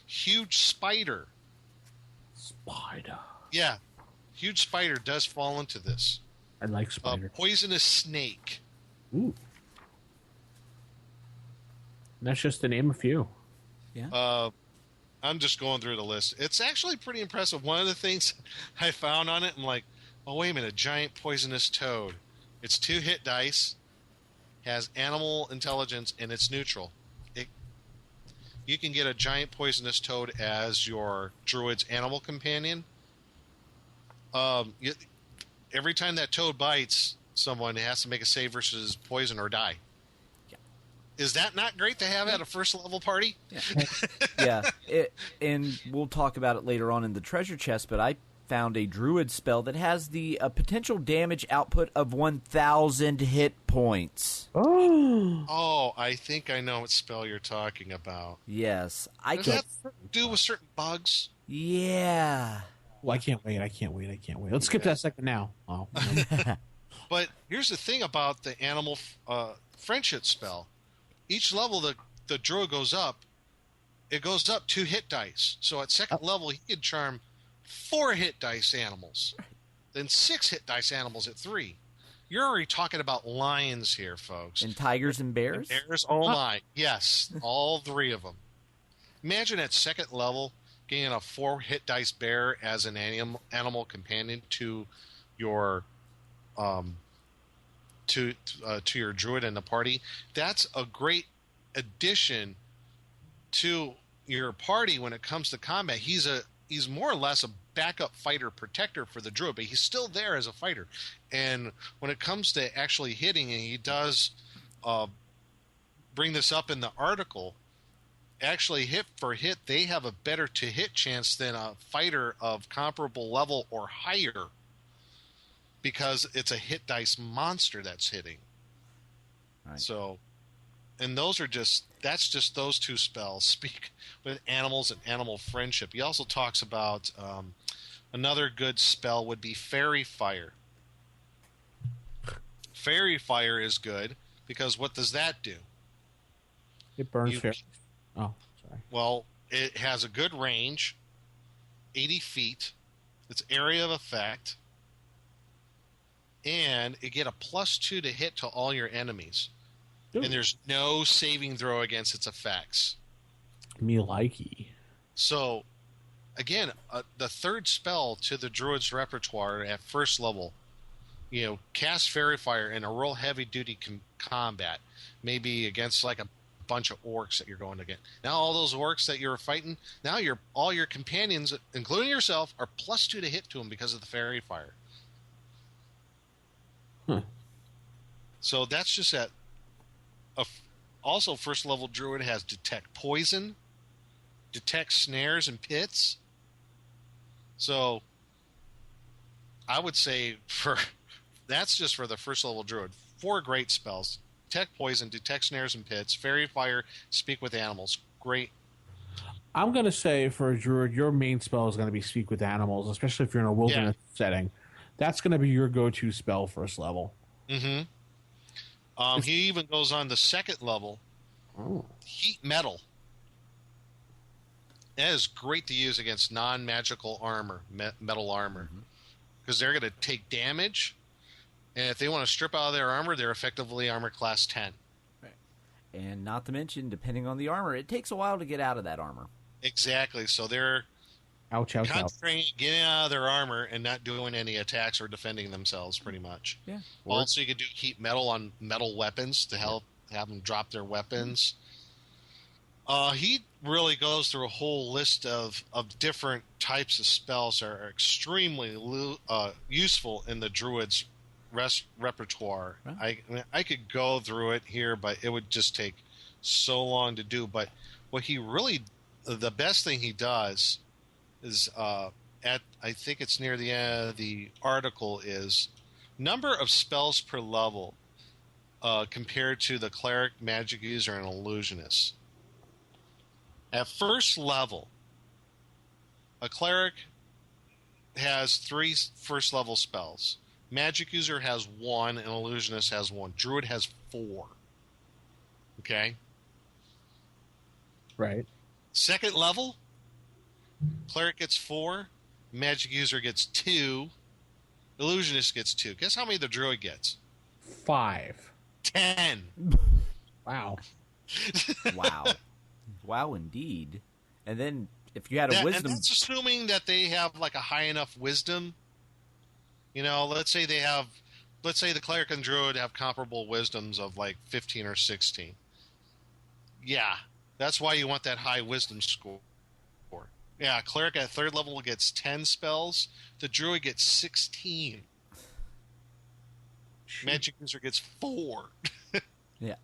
huge spider. Yeah, huge spider does fall into this. I like spider. Poisonous snake. Ooh. And that's just to name a few. Yeah. I'm just going through the list. It's actually pretty impressive. One of the things I found on it, I'm like, oh, wait a minute, a giant poisonous toad. It's 2 hit dice, has animal intelligence, and it's neutral. You can get a giant poisonous toad as your druid's animal companion. Every time that toad bites someone, it has to make a save versus poison or die. Yeah. Is that not great to have at a first level party? Yeah. And we'll talk about it later on in the treasure chest, but I found a druid spell that has the potential damage output of 1,000 hit points. Oh, I think I know what spell you're talking about. Yes. Does that do with certain bugs? Yeah. Well, I can't wait. Let's skip that second now. Oh. But here's the thing about the animal friendship spell. Each level the druid goes up, it goes up 2 hit dice. So at second level, he can charm 4 hit dice animals, then 6 hit dice animals at 3. You're already talking about lions here, folks. And tigers and bears? And bears, oh my. Yes, all 3 of them. Imagine at second level getting a 4 hit dice bear as an animal companion to your to your druid in the party. That's a great addition to your party when it comes to combat. He's more or less a backup fighter protector for the druid, but he's still there as a fighter. And when it comes to actually hitting, and he does bring this up in the article, actually hit for hit, they have a better to hit chance than a fighter of comparable level or higher, because it's a hit dice monster that's hitting. Right. So, and that's just those 2 spells. Speak with animals and animal friendship. He also talks about another good spell would be Fairy Fire. Fairy Fire is good because what does that do? It burns fairies. Oh, sorry. Well, it has a good range, 80 feet. Its area of effect, and it get a +2 to hit to all your enemies. Ooh. And there's no saving throw against its effects. Me likey. So, again, the third spell to the Druid's repertoire at first level, cast Fairy Fire in a real heavy-duty combat, maybe against like a bunch of orcs that you're going against. Now all those orcs that you're fighting, now all your companions, including yourself, are +2 to hit to them because of the Fairy Fire. So that's just that. Also, first level Druid has Detect Poison, Detect Snares and Pits. So I would say that's just for the first level Druid. 4 great spells. Detect Poison, Detect Snares and Pits, Fairy Fire, Speak with Animals. Great. I'm going to say for a Druid, your main spell is going to be Speak with Animals, especially if you're in a wilderness setting. That's going to be your go-to spell first level. Mm-hmm. He even goes on the second level. Oh. Heat Metal. That is great to use against non-magical armor, metal armor. Because they're going to take damage, and if they want to strip out of their armor, they're effectively armor class 10. Right. And not to mention, depending on the armor, it takes a while to get out of that armor. Exactly. So they're concentrating, getting out of their armor and not doing any attacks or defending themselves, pretty much. Yeah. Also, you could do Heat Metal on metal weapons to help have them drop their weapons. He really goes through a whole list of different types of spells that are extremely useful in the Druid's repertoire. Right. I could go through it here, but it would just take so long to do. But what he really, the best thing he does is, I think it's near the end of the article, is number of spells per level compared to the cleric, magic user, and illusionist. At first level, a cleric has 3 first level spells. Magic user has 1, and illusionist has 1. Druid has 4. Okay? Right. Second level, cleric gets 4, magic user gets 2, illusionist gets 2. Guess how many the druid gets? 5. 10. Wow. Wow. Wow, indeed. And then if you had a wisdom... And that's assuming that they have like a high enough wisdom. Let's say the cleric and druid have comparable wisdoms of like 15 or 16. Yeah, that's why you want that high wisdom score. Yeah, cleric at third level gets 10 spells. The druid gets 16. Magic user gets 4. Yeah.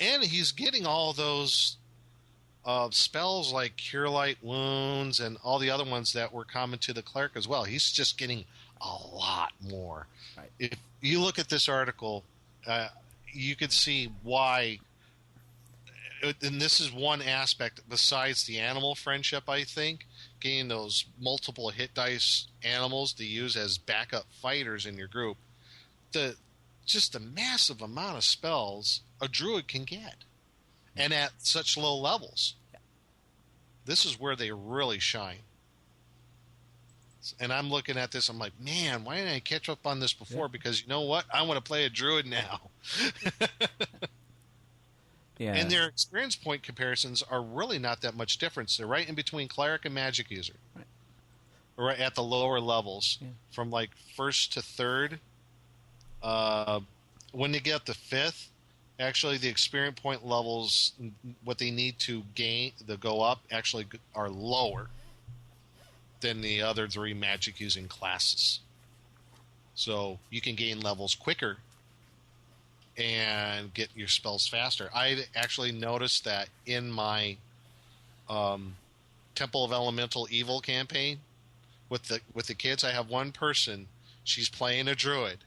And he's getting all those spells like Cure Light Wounds and all the other ones that were common to the cleric as well. He's just getting a lot more. Right. If you look at this article, you could see why. And this is one aspect besides the animal friendship, I think. Getting those multiple hit dice animals to use as backup fighters in your group. Just the massive amount of spells a druid can get, and at such low levels. This is where they really shine. And I'm looking at this, I'm like, man, why didn't I catch up on this before? Because you know what? I want to play a druid now. Yeah. And their experience point comparisons are really not that much difference. They're right in between cleric and magic user. Right. Right at the lower levels, from like first to third. When they get up to fifth, actually the experience point levels, what they need to go up, actually are lower than the other 3 magic using classes. So you can gain levels quicker and get your spells faster. I actually noticed that in my Temple of Elemental Evil campaign with the kids. I have one person, she's playing a druid,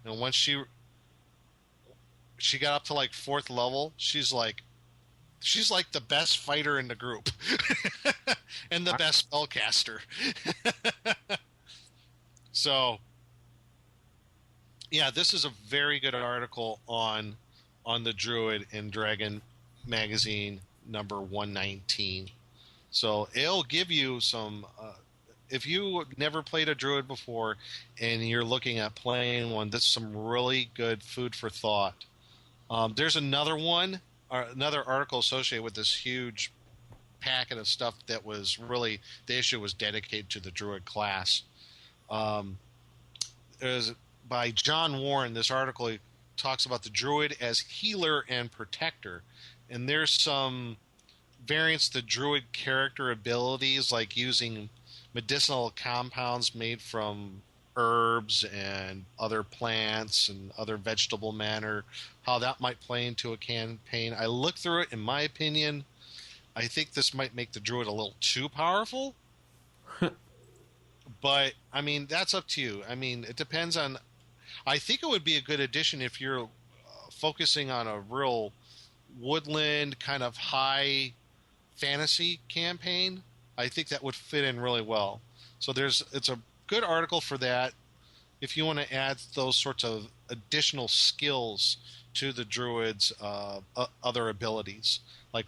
and once she got up to like 4th level, she's like the best fighter in the group and the best spellcaster. So yeah, this is a very good article on the Druid and Dragon magazine number 119. So it'll give you some if you never played a druid before and you're looking at playing one, this is some really good food for thought. There's another one, another article associated with this huge packet of stuff that was really, the issue was dedicated to the druid class. It was by John Warren. This article talks about the druid as healer and protector. And there's some variants to druid character abilities, like using medicinal compounds made from herbs and other plants and other vegetable matter, how that might play into a campaign. I looked through it. In my opinion, I think this might make the druid a little too powerful. But, I mean, that's up to you. I mean, it depends on... I think it would be a good addition if you're focusing on a real woodland kind of high fantasy campaign. I think that would fit in really well. So it's a good article for that if you want to add those sorts of additional skills to the druid's other abilities, like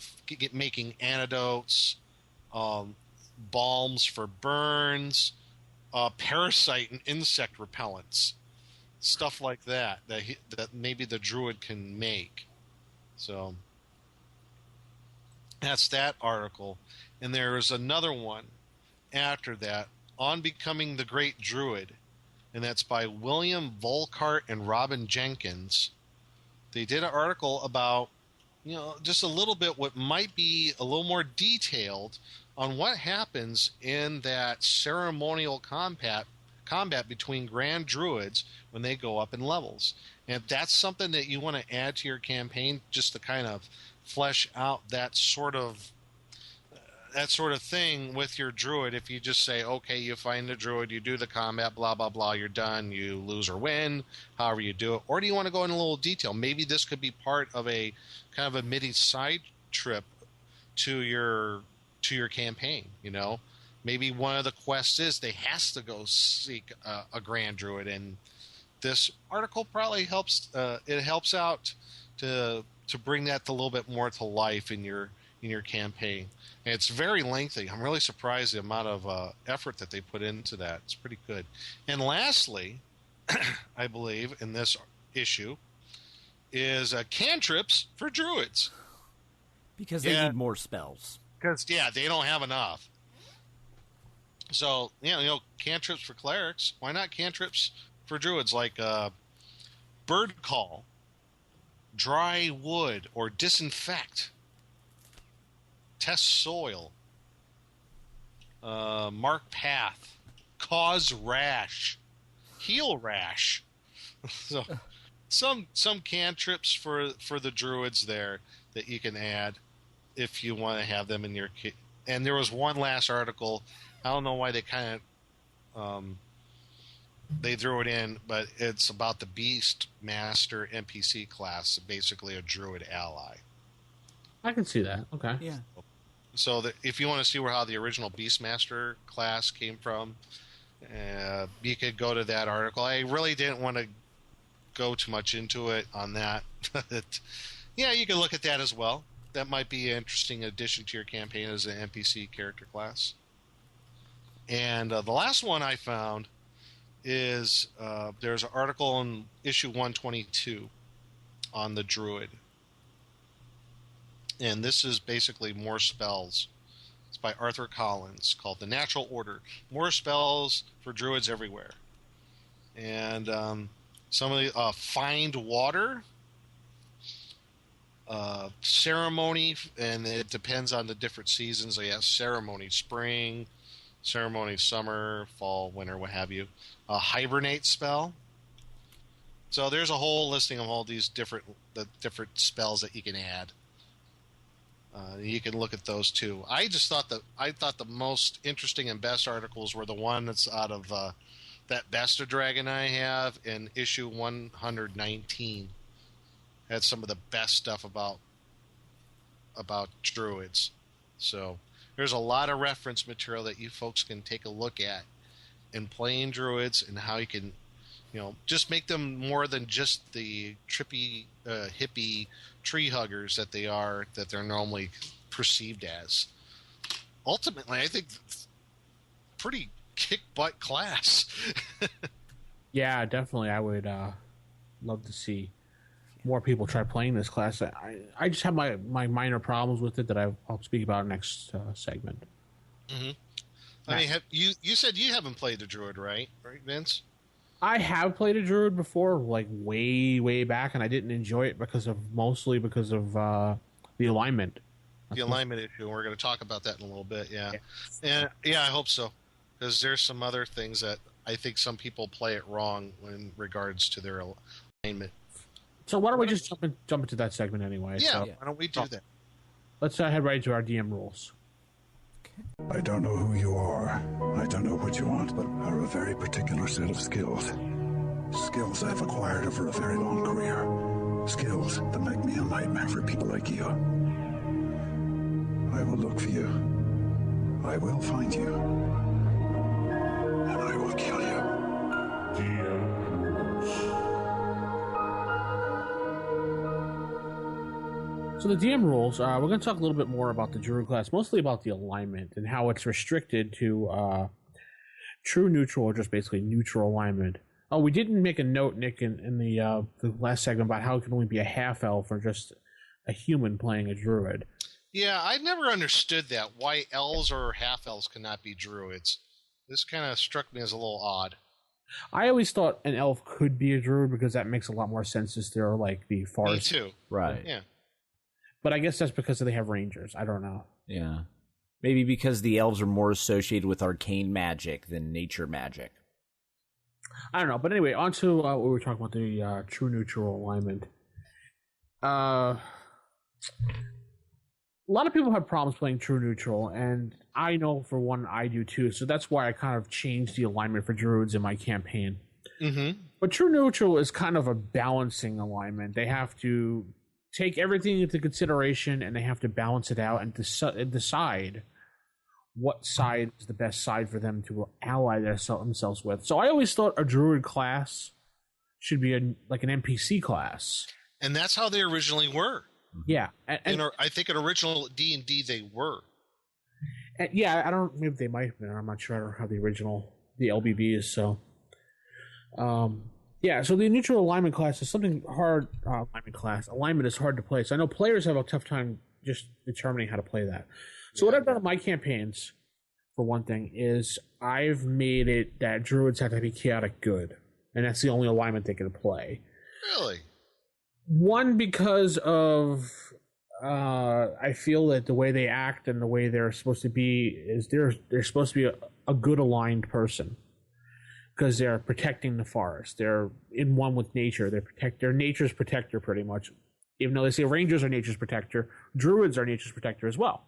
making antidotes, balms for burns, parasite and insect repellents, stuff like that that maybe the druid can make. So that's that article. And there is another one after that on becoming the great druid, and that's by William Volkart and Robin Jenkins. They did an article about, just a little bit what might be a little more detailed on what happens in that ceremonial combat between grand druids when they go up in levels. And if that's something that you want to add to your campaign, just to kind of flesh out that sort of thing with your druid, if you just say, okay, you find the druid, you do the combat, blah, blah, blah, you're done, you lose or win, however you do it. Or do you want to go in a little detail? Maybe this could be part of a kind of a mini side trip to your campaign, Maybe one of the quests is they has to go seek a grand druid, and this article probably helps. It helps out to bring that a little bit more to life in your campaign. And it's very lengthy. I'm really surprised the amount of effort that they put into that. It's pretty good. And lastly, I believe in this issue is cantrips for druids, because they need more spells. Because they don't have enough. So cantrips for clerics. Why not cantrips for druids, like bird call, dry wood, or disinfect, test soil, mark path, cause rash, heal rash. So some cantrips for the druids there that you can add if you want to have them in your kit. And there was one last article. I don't know why they kind of they threw it in, but it's about the Beast Master NPC class, basically a druid ally. I can see that. Okay. Yeah. So if you want to see how the original Beastmaster class came from, you could go to that article. I really didn't want to go too much into it on that. You can look at that as well. That might be an interesting addition to your campaign as an NPC character class. And the last one I found is there's an article in issue 122 on the druid. And this is basically more spells. It's by Arthur Collins, called The Natural Order. More spells for druids everywhere. And some of the find water, ceremony, and it depends on the different seasons. So ceremony spring, ceremony summer, fall, winter, what have you. Hibernate spell. So there's a whole listing of all these different spells that you can add. You can look at those too. I thought the most interesting and best articles were the one that's out of that Besta Dragon I have in issue 119. Had some of the best stuff about druids. So there's a lot of reference material that you folks can take a look at in playing druids, and how you can, just make them more than just the trippy, hippie tree huggers that they're normally perceived as. Ultimately, I think pretty kick butt class. Yeah, definitely. I would love to see more people try playing this class. I just have my minor problems with it that I'll speak about next segment. Mm-hmm. I mean, you said you haven't played the Druid, right? Right, Vince? I have played a Druid before, like way back, and I didn't enjoy it mostly because of the alignment. The alignment issue, and we're going to talk about that in a little bit, yeah. And yeah, I hope so, because there's some other things that I think some people play it wrong in regards to their alignment. So why don't we just jump into that segment anyway? Yeah, why don't we do that? Let's head right into our DM rules. I don't know who you are. I don't know what you want, but I have a very particular set of skills. Skills I've acquired over a very long career. Skills that make me a nightmare for people like you. I will look for you. I will find you. And I will kill you. So the DM rules, we're going to talk a little bit more about the Druid class, mostly about the alignment and how it's restricted to true neutral or just basically neutral alignment. Oh, we didn't make a note, Nick, in the last segment about how it can only be a half-elf or just a human playing a Druid. Yeah, I never understood that, why elves or half-elves cannot be Druids. This kind of struck me as a little odd. I always thought an elf could be a Druid because that makes a lot more sense as they're like the forest. Me too. Right. Yeah. But I guess that's because they have rangers. I don't know. Yeah. Maybe because the elves are more associated with arcane magic than nature magic. I don't know. But anyway, on to what we were talking about, the true neutral alignment. A lot of people have problems playing true neutral, and I know for one I do too. So that's why I kind of changed the alignment for Druids in my campaign. Mm-hmm. But true neutral is kind of a balancing alignment. They have to take everything into consideration, and they have to balance it out and decide what side is the best side for them to ally themselves with. So I always thought a Druid class should be like an NPC class. And that's how they originally were. Yeah. And I think in original D&D they were. Yeah, I don't, maybe they might have been. I'm not sure how the LBB is, so. Yeah, so the neutral alignment class is something hard. Alignment is hard to play. So I know players have a tough time just determining how to play that. So what I've done in my campaigns, for one thing, is I've made it that Druids have to be chaotic good. And that's the only alignment they can play. Really? One, because of I feel that the way they act and the way they're supposed to be is they're supposed to be a good aligned person. Because they're protecting the forest. They're in one with nature. They're nature's protector pretty much. Even though they say rangers are nature's protector, Druids are nature's protector as well.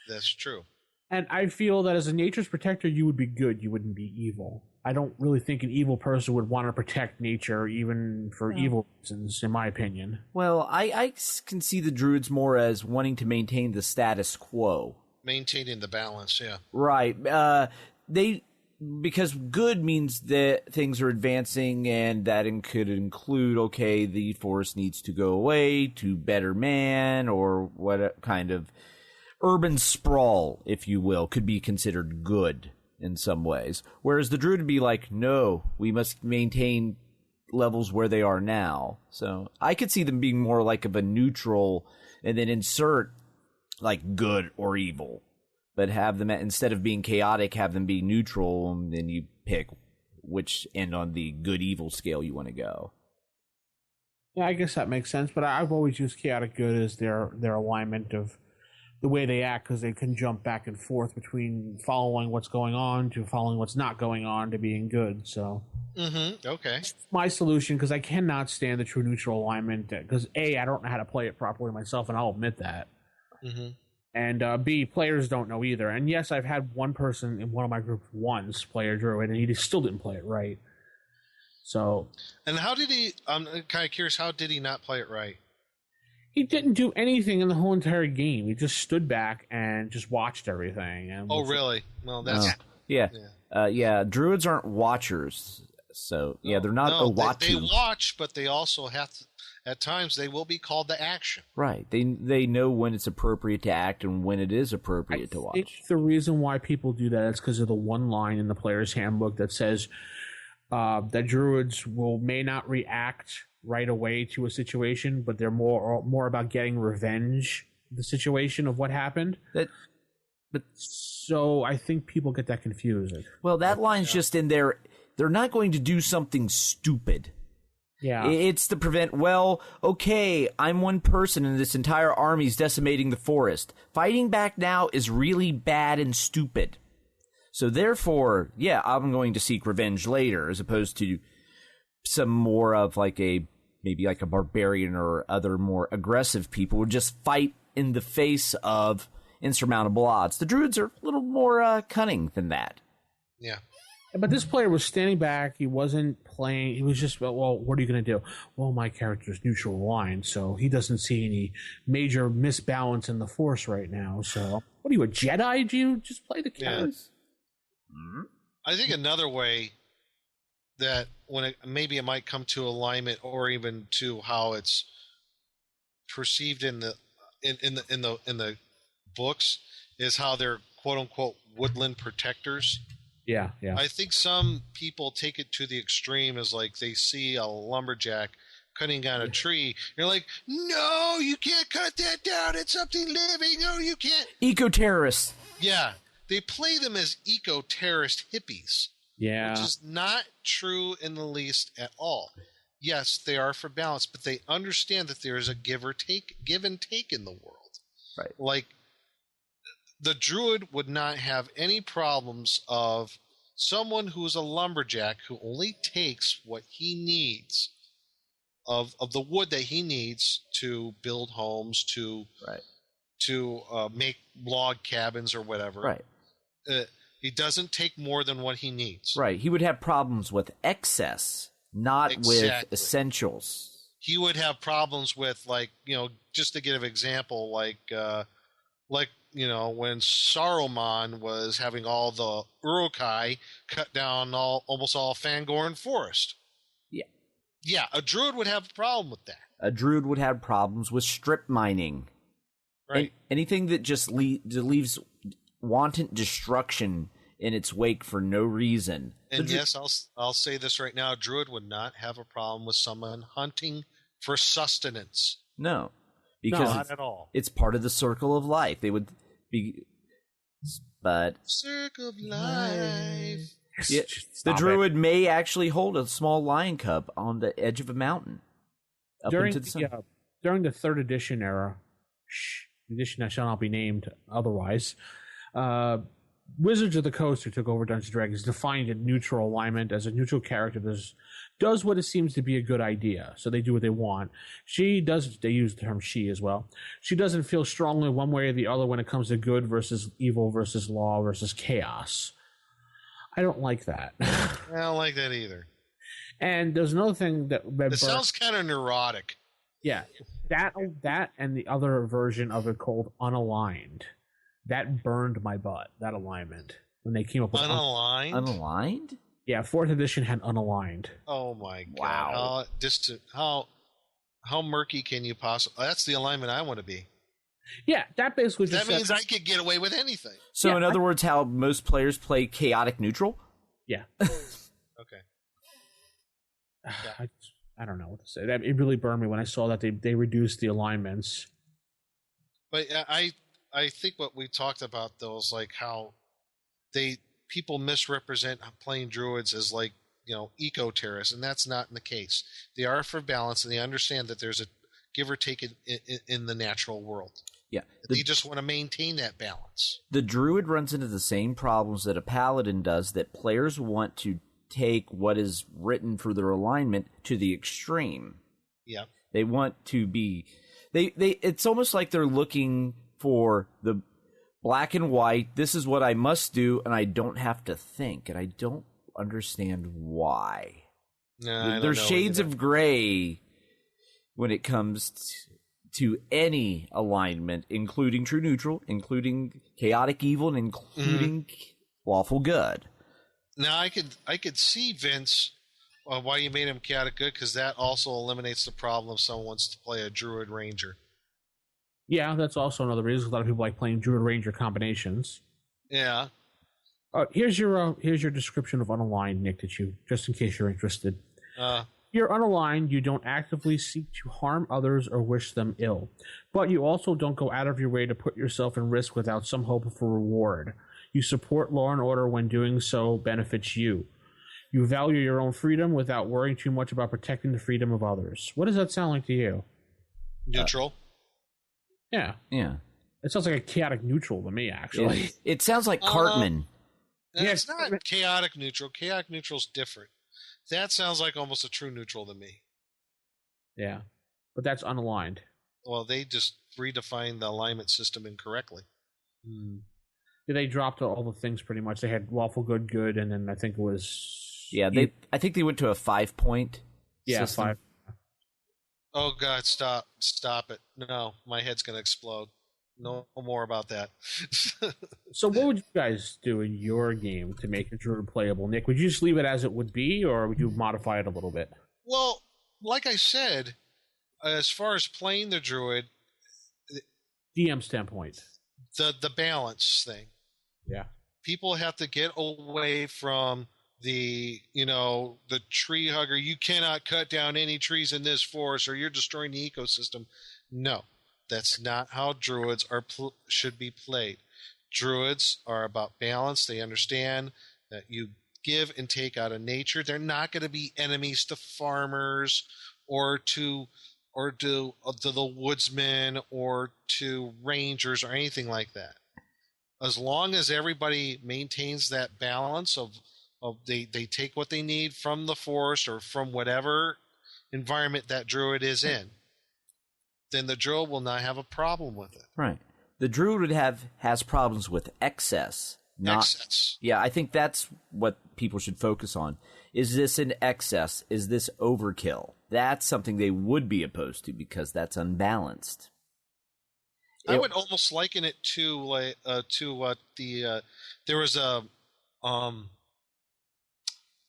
That's true. And I feel that as a nature's protector, you would be good. You wouldn't be evil. I don't really think an evil person would want to protect nature, even for evil reasons, in my opinion. Well, I can see the Druids more as wanting to maintain the status quo. Maintaining the balance, yeah. Right. Because good means that things are advancing, and that could include, okay, the forest needs to go away to better man, or what kind of urban sprawl, if you will, could be considered good in some ways. Whereas the Druid would be like, no, we must maintain levels where they are now. So I could see them being more like of a neutral, and then insert like good or evil. But have them, instead of being chaotic, have them be neutral, and then you pick which end on the good-evil scale you want to go. Yeah, I guess that makes sense, but I've always used chaotic good as their alignment of the way they act, because they can jump back and forth between following what's going on to following what's not going on to being good, so. Mm-hmm, okay. My solution, because I cannot stand the true neutral alignment, because A, I don't know how to play it properly myself, and I'll admit that. Mm-hmm. And B, players don't know either. And yes, I've had one person in one of my groups once play a Druid, and he still didn't play it right. So. And how did he? I'm kind of curious. How did he not play it right? He didn't do anything in the whole entire game. He just stood back and just watched everything. And really? Well, that's yeah. Druids aren't watchers, so yeah, they're not a watcher. They watch, but they also have to. at times they will be called to action. Right. They know when it's appropriate to act and when it is appropriate to watch. I think the reason why people do that is because of the one line in the player's handbook that says that druids may not react right away to a situation, but they're more about getting revenge the situation of what happened. So I think people get that confused. Well, that line's just in there. They're not going to do something stupid. Yeah. It's to prevent, well, okay, I'm one person and this entire army's decimating the forest. Fighting back now is really bad and stupid. So therefore, yeah, I'm going to seek revenge later, as opposed to some more of maybe like a barbarian or other more aggressive people who just fight in the face of insurmountable odds. The druids are a little more cunning than that. Yeah. But this player was standing back. He wasn't playing. He was just, well, what are you going to do? Well, my character's neutral aligned, so he doesn't see any major misbalance in the force right now. So, what are you, a Jedi? Do you just play the characters? Yeah. I think another way that maybe it might come to alignment, or even to how it's perceived in the books, is how they're quote unquote woodland protectors. Yeah. I think some people take it to the extreme, as like they see a lumberjack cutting down a tree. You're like, no, you can't cut that down. It's something living. No, you can't. Eco-terrorists. Yeah. They play them as eco-terrorist hippies. Yeah. Which is not true in the least at all. Yes, they are for balance, but they understand that there is a give and take in the world. Right. Like, the druid would not have any problems of someone who is a lumberjack who only takes what he needs of the wood that he needs to build homes, to make log cabins or whatever. Right. He doesn't take more than what he needs. Right. He would have problems with excess, not with essentials. He would have problems with, just to give an example, when Saruman was having all the Uruk-hai cut down almost all Fangorn forest. Yeah. Yeah, a druid would have a problem with that. A druid would have problems with strip mining. Right. Anything that just leaves wanton destruction in its wake for no reason. And yes, I'll say this right now, a druid would not have a problem with someone hunting for sustenance. No. Because not at all. It's part of the circle of life. They would be, but circle of life. Yeah, the druid may actually hold a small lion cub on the edge of a mountain. During the third edition era, edition that shall not be named otherwise, Wizards of the Coast, who took over Dungeons & Dragons, defined a neutral alignment as a neutral character does what it seems to be a good idea. So they do what they want. They use the term she as well. She doesn't feel strongly one way or the other when it comes to good versus evil versus law versus chaos. I don't like that. I don't like that either. And there's another thing that it sounds kind of neurotic. Yeah. That and the other version of it called unaligned. That burned my butt, that alignment, when they came up with unaligned. Unaligned? Yeah, 4th edition had unaligned. Oh my god! Wow! How distant? How murky can you possibly? That's the alignment I want to be. Yeah, that basically just means I could get away with anything. So, in other words, how most players play chaotic neutral? Yeah. Okay. I don't know what to say. It really burned me when I saw that they reduced the alignments. But I think what we talked about, though, is like how people misrepresent playing druids as eco-terrorists, and that's not the case. They are for balance, and they understand that there's a give or take in the natural world. Yeah, they just want to maintain that balance. The druid runs into the same problems that a paladin does, that players want to take what is written for their alignment to the extreme. Yeah, they want to be. It's almost like they're looking for the black and white. This is what I must do, and I don't have to think, and I don't understand why. No, there's shades of gray when it comes to any alignment, including true neutral, including chaotic evil, and including lawful good. Now I could see Vince Why you made him chaotic good? Because that also eliminates the problem if someone wants to play a Druid Ranger. Yeah, that's also another reason. A lot of people like playing Druid Ranger combinations. Yeah. Here's your description of unaligned, Nick, just in case you're interested. You're unaligned, you don't actively seek to harm others or wish them ill, but you also don't go out of your way to put yourself in risk without some hope of a reward. You support law and order when doing so benefits you. You value your own freedom without worrying too much about protecting the freedom of others. What does that sound like to you? Neutral. Yeah. It sounds like a chaotic neutral to me, actually. It sounds like Cartman. And it's not chaotic neutral. Chaotic neutral's different. That sounds like almost a true neutral to me. Yeah, but that's unaligned. Well, they just redefined the alignment system incorrectly. Yeah, they dropped all the things pretty much. They had lawful good, good, and then I think it was... Yeah, I think they went to a 5-point system. 5. Oh, God, stop it. No, my head's going to explode. No more about that. So what would you guys do in your game to make a Druid playable? Nick, would you just leave it as it would be, or would you modify it a little bit? Well, like I said, as far as playing the Druid... DM standpoint. The balance thing. Yeah. People have to get away from the tree hugger. You cannot cut down any trees in this forest or you're destroying the ecosystem. No. That's not how Druids should be played. Druids are about balance. They understand that you give and take out of nature. They're not going to be enemies to farmers or to the woodsmen or to rangers or anything like that. As long as everybody maintains that balance of they take what they need from the forest or from whatever environment that Druid is in, then the Druid will not have a problem with it. Right. The Druid has problems with excess. Excess. Yeah, I think that's what people should focus on. Is this an excess? Is this overkill? That's something they would be opposed to because that's unbalanced. I would almost liken it to what there was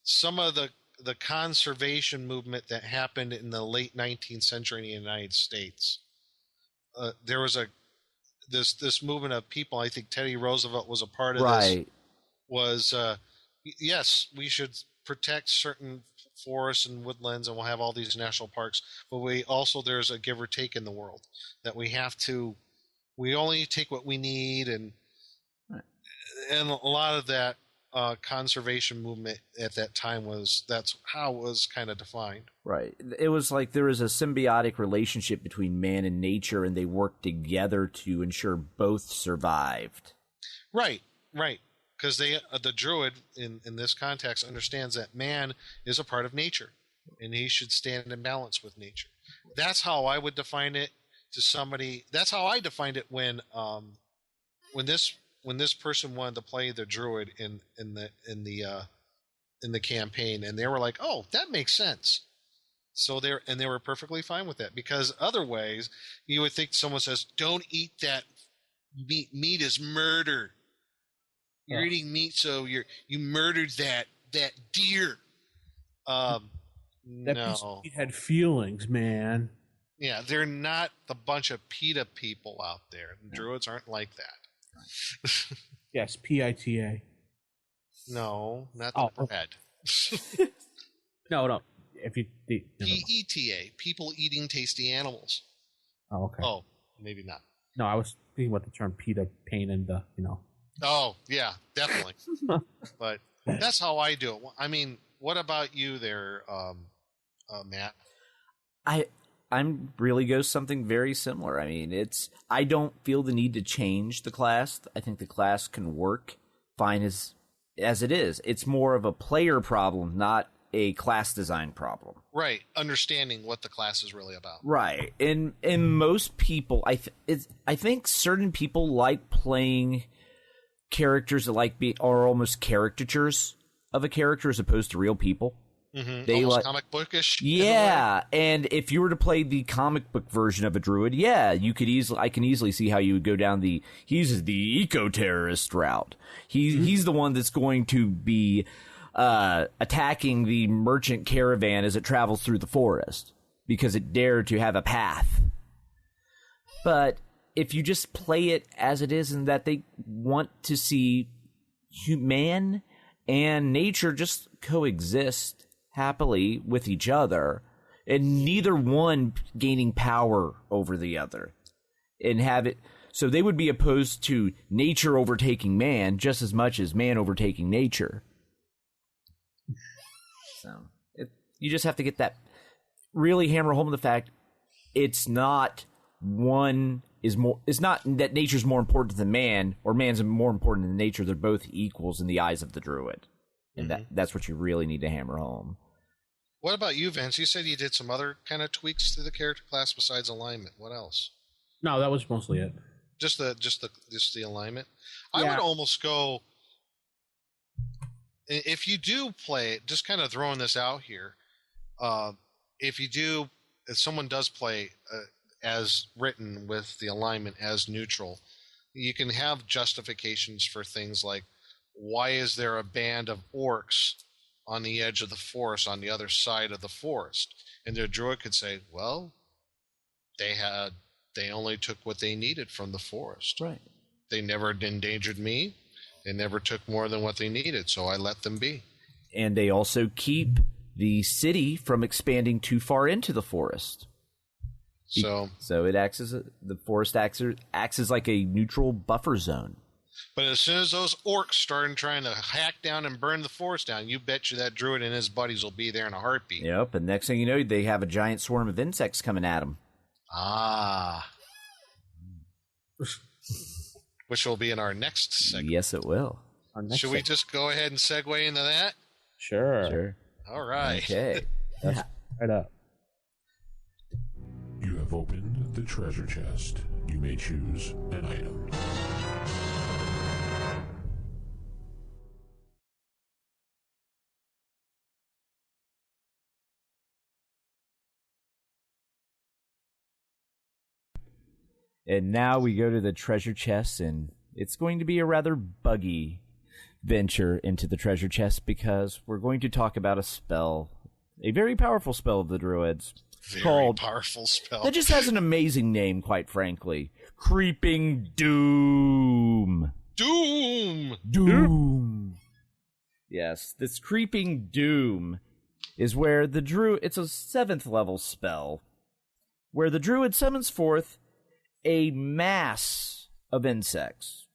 some of the conservation movement that happened in the late 19th century in the United States. There was this movement of people. I think Teddy Roosevelt was a part of this. Was yes, we should protect certain forests and woodlands, and we'll have all these national parks. But there's a give or take in the world that we have to. We only take what we need, and a lot of that conservation movement at that time that's how it was kind of defined. Right. It was like there was a symbiotic relationship between man and nature, and they worked together to ensure both survived. Right. Because the Druid in this context understands that man is a part of nature, and he should stand in balance with nature. That's how I would define it to somebody. That's how I defined it when this person wanted to play the Druid in the campaign, and they were like, "Oh, that makes sense." So they were perfectly fine with that, because otherwise you would think someone says, "Don't eat that meat. Meat is murder. You're eating meat, so you murdered that deer." That piece of meat had feelings, man. Yeah, they're not the bunch of PETA people out there. Druids aren't like that. Yes, PITA. No, not the bread. No. If you PETA, people eating tasty animals. Oh, okay. Oh, maybe not. No, I was thinking about the term PETA, pain and Oh, yeah, definitely. But that's how I do it. I mean, what about you there, Matt? I'm really goes something very similar. I mean, I don't feel the need to change the class. I think the class can work fine as it is. It's more of a player problem, not a class design problem. Right, understanding what the class is really about. Right, and most people, I think certain people like playing characters that are almost caricatures of a character as opposed to real people. Mm-hmm. They almost comic bookish. Yeah, and if you were to play the comic book version of a Druid, yeah, I can easily see how you would go down he's the eco-terrorist route. He's the one that's going to be attacking the merchant caravan as it travels through the forest because it dared to have a path. But if you just play it as it is, and that they want to see man and nature just coexist happily with each other, and neither one gaining power over the other, and have it so they would be opposed to nature overtaking man just as much as man overtaking nature. So you just have to get that, really hammer home the fact it's not one is more. It's not that nature's more important than man, or man's more important than nature. They're both equals in the eyes of the druid, and that's what you really need to hammer home. What about you, Vince? You said you did some other kind of tweaks to the character class besides alignment. What else? No, that was mostly it. Just the alignment. Yeah. I would almost go, if you do play it, just kind of throwing this out here. If someone does play as written with the alignment as neutral, you can have justifications for things like, why is there a band of orcs on the edge of the forest on the other side of the forest? And their druid could say, well, they only took what they needed from the forest. Right. They never endangered me. They never took more than what they needed, so I let them be. And they also keep the city from expanding too far into the forest. So it acts as the forest acts as like a neutral buffer zone. But as soon as those orcs started trying to hack down and burn the forest down, you bet you that druid and his buddies will be there in a heartbeat. Yep, and next thing you know, they have a giant swarm of insects coming at them. Ah. Which will be in our next segment. Yes, it will. Should we just go ahead and segue into that? Sure. All right. Okay. Right up. You have opened the treasure chest. You may choose an item. And now we go to the treasure chest, and it's going to be a rather buggy venture into the treasure chest because we're going to talk about a spell, a very powerful spell of the Druids. Very powerful spell. That just has an amazing name, quite frankly. Creeping Doom. Doom. Yes, this Creeping Doom is where the Druid... It's a 7th level spell where the Druid summons forth a mass of insects.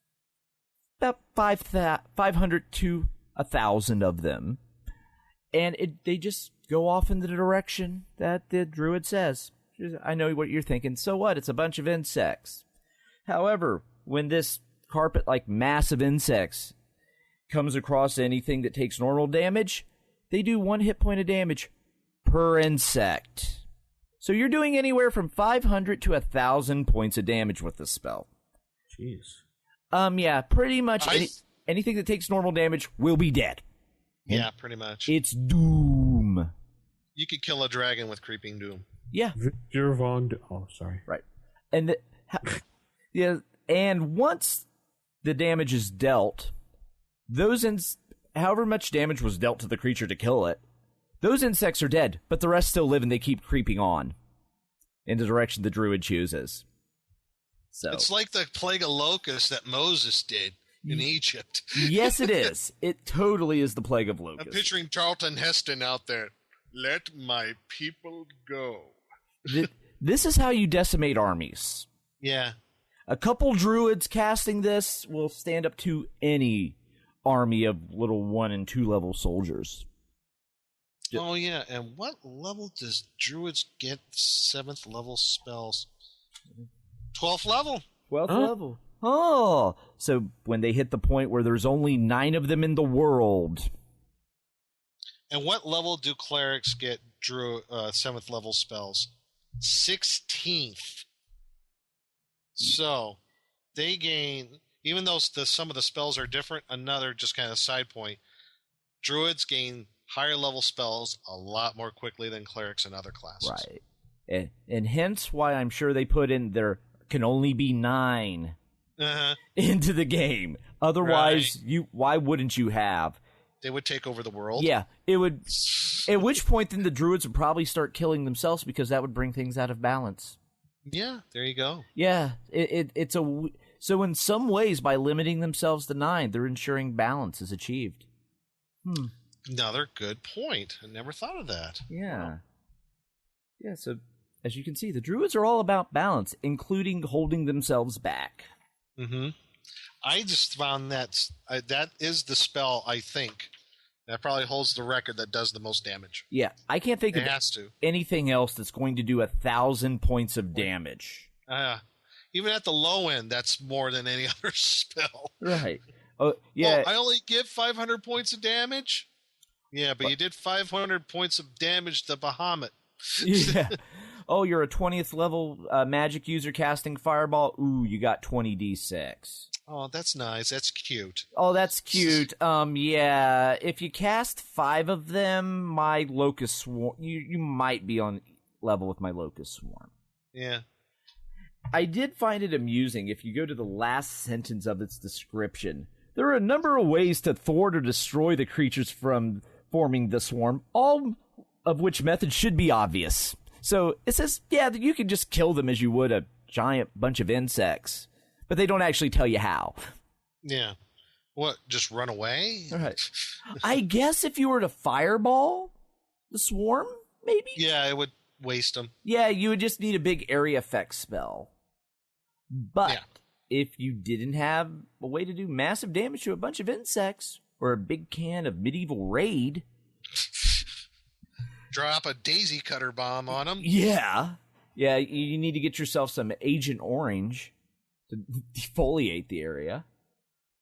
About 500 to 1,000 of them. And they just go off in the direction that the druid says. I know what you're thinking. So what? It's a bunch of insects. However, when this carpet-like mass of insects comes across anything that takes normal damage, they do 1 hit point of damage per insect. So you're doing anywhere from 500 to 1,000 points of damage with this spell. Jeez. Yeah, pretty much anything that takes normal damage will be dead. Yeah, pretty much. It's Doom. You could kill a dragon with Creeping Doom. Yeah. Victor Von... Oh, sorry. Right. And and once the damage is dealt, however much damage was dealt to the creature to kill it, those insects are dead, but the rest still live and they keep creeping on in the direction the druid chooses. So it's like the plague of locusts that Moses did in Egypt. Yes, it is. It totally is the plague of locusts. I'm picturing Charlton Heston out there. Let my people go. This is how you decimate armies. Yeah. A couple druids casting this will stand up to any army of little 1 and 2 level soldiers. Oh, yeah. And what level does druids get 7th level spells? 12th level. 12th level. Oh. So when they hit the point where there's only 9 of them in the world. And what level do clerics get 7th level spells? 16th. So they gain, even though some of the spells are different, another just kind of side point, druids gain higher level spells a lot more quickly than clerics and other classes. Right. And hence why I'm sure they put in there can only be 9 into the game. Otherwise, why wouldn't you have They would take over the world. Yeah, it would. At which point, then the Druids would probably start killing themselves because that would bring things out of balance. Yeah, there you go. Yeah, so in some ways, by limiting themselves to 9, they're ensuring balance is achieved. Another good point. I never thought of that. Yeah. Yeah, so as you can see, the Druids are all about balance, including holding themselves back. Mm-hmm. I just found that is the spell, I think, that probably holds the record that does the most damage. Yeah, I can't think of anything else that's going to do 1,000 points of damage. Even at the low end, that's more than any other spell. Right. Oh, yeah. Oh, I only give 500 points of damage? Yeah, but you did 500 points of damage to Bahamut. Yeah. Oh, you're a 20th level magic user casting Fireball? Ooh, you got 20d6. Oh, that's nice. That's cute. Oh, that's cute. Yeah. If you cast 5 of them, my Locust Swarm, you might be on level with my Locust Swarm. Yeah. I did find it amusing. If you go to the last sentence of its description, there are a number of ways to thwart or destroy the creatures from forming the swarm, all of which methods should be obvious. So it says, yeah, you can just kill them as you would a giant bunch of insects, but they don't actually tell you how. Yeah. What, just run away? All right. I guess if you were to fireball the swarm, maybe? Yeah, it would waste them. Yeah, you would just need a big area effect spell. But if you didn't have a way to do massive damage to a bunch of insects or a big can of medieval raid... Drop a daisy cutter bomb on them. Yeah. Yeah, you need to get yourself some Agent Orange to defoliate the area.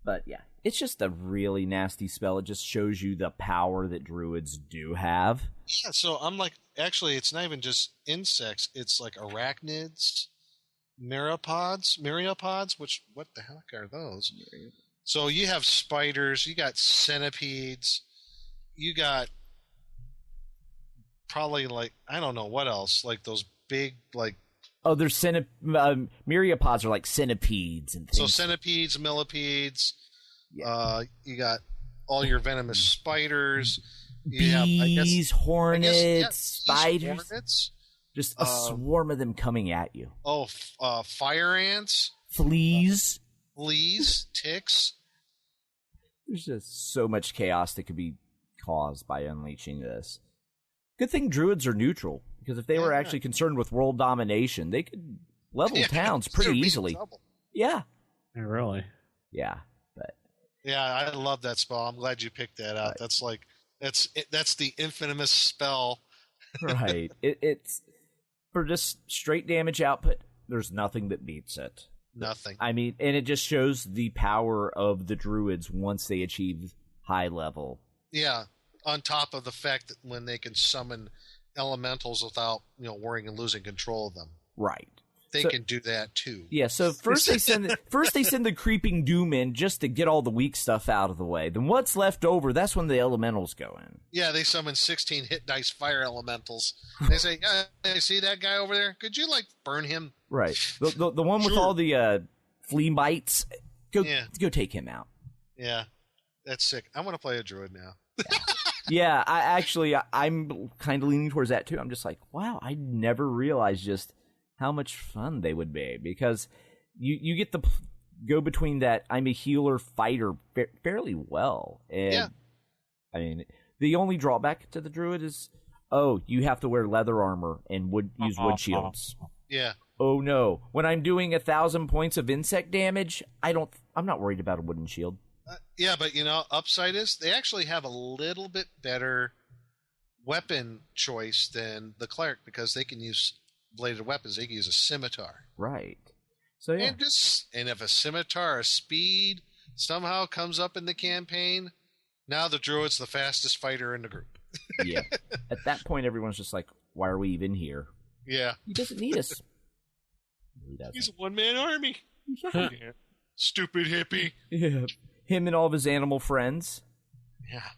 But yeah, it's just a really nasty spell. It just shows you the power that Druids do have. Yeah, so I'm like, actually, it's not even just insects. It's like arachnids, myriapods, which, what the heck are those? So you have spiders, you got centipedes, you got probably like, I don't know what else, like those big, like... Oh, there's myriapods are like centipedes and things. So centipedes, millipedes, you got all your venomous spiders. Bees, hornets, spiders. Hornets. Just a swarm of them coming at you. Oh, fire ants. Fleas. Ticks. There's just so much chaos that could be caused by unleashing this. Good thing Druids are neutral, because if they were actually concerned with world domination, they could level towns pretty easily. Yeah. Yeah, really? Yeah. But yeah, I love that spell. I'm glad you picked that out. Right. That's like that's the infamous spell. Right. It's for just straight damage output, there's nothing that beats it. Nothing. I mean, and it just shows the power of the Druids once they achieve high level. Yeah. On top of the fact that when they can summon elementals without, worrying and losing control of them. Right. They can do that too. Yeah, so first they send the creeping doom in just to get all the weak stuff out of the way. Then what's left over, that's when the elementals go in. Yeah, they summon 16 hit dice fire elementals. They say, see that guy over there? Could you burn him? Right. The one with all the flea bites, go take him out. Yeah. That's sick. I want to play a druid now. Yeah, I'm kind of leaning towards that too. I'm just like, wow, I never realized just how much fun they would be, because you get to go between that I'm a healer fighter fairly well. And I mean, the only drawback to the druid is, you have to wear leather armor and use wood shields. Yeah. Oh no, when I'm doing 1,000 points of insect damage, I'm not worried about a wooden shield. Yeah, but upside is they actually have a little bit better weapon choice than the cleric, because they can use bladed weapons. They can use a scimitar. Right. So yeah. And if a scimitar or speed somehow comes up in the campaign, now the druid's the fastest fighter in the group. Yeah. At that point, everyone's just like, why are we even here? Yeah. He doesn't need us. He's a one-man army. Yeah. Stupid hippie. Yeah. Him and all of his animal friends. Yeah.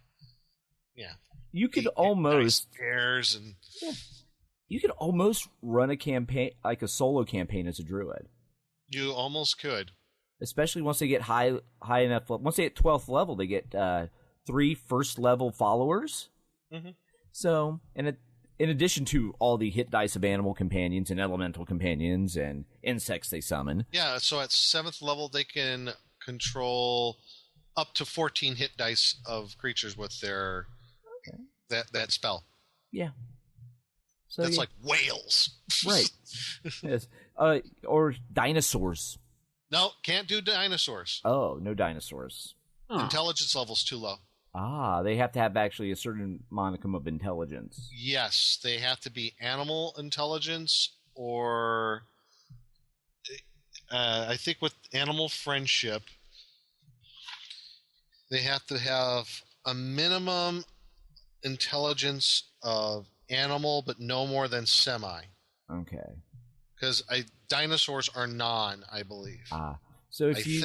Yeah. You could almost... Bears and... Yeah. You could almost run a campaign, like a solo campaign as a druid. You almost could. Especially once they get high enough. Once they get 12th level, they get 3 first-level followers. Mm-hmm. So, and in addition to all the hit dice of animal companions and elemental companions and insects they summon. Yeah, so at 7th level, they can control up to 14 hit dice of creatures with their that spell. Yeah. So that's like whales. Right. Yes. Or dinosaurs. No, can't do dinosaurs. Oh, no dinosaurs. Intelligence level's too low. Ah, they have to have actually a certain monicum of intelligence. Yes, they have to be animal intelligence or I think with animal friendship, they have to have a minimum intelligence of animal, but no more than semi. Okay. Because dinosaurs are non, I believe. So if you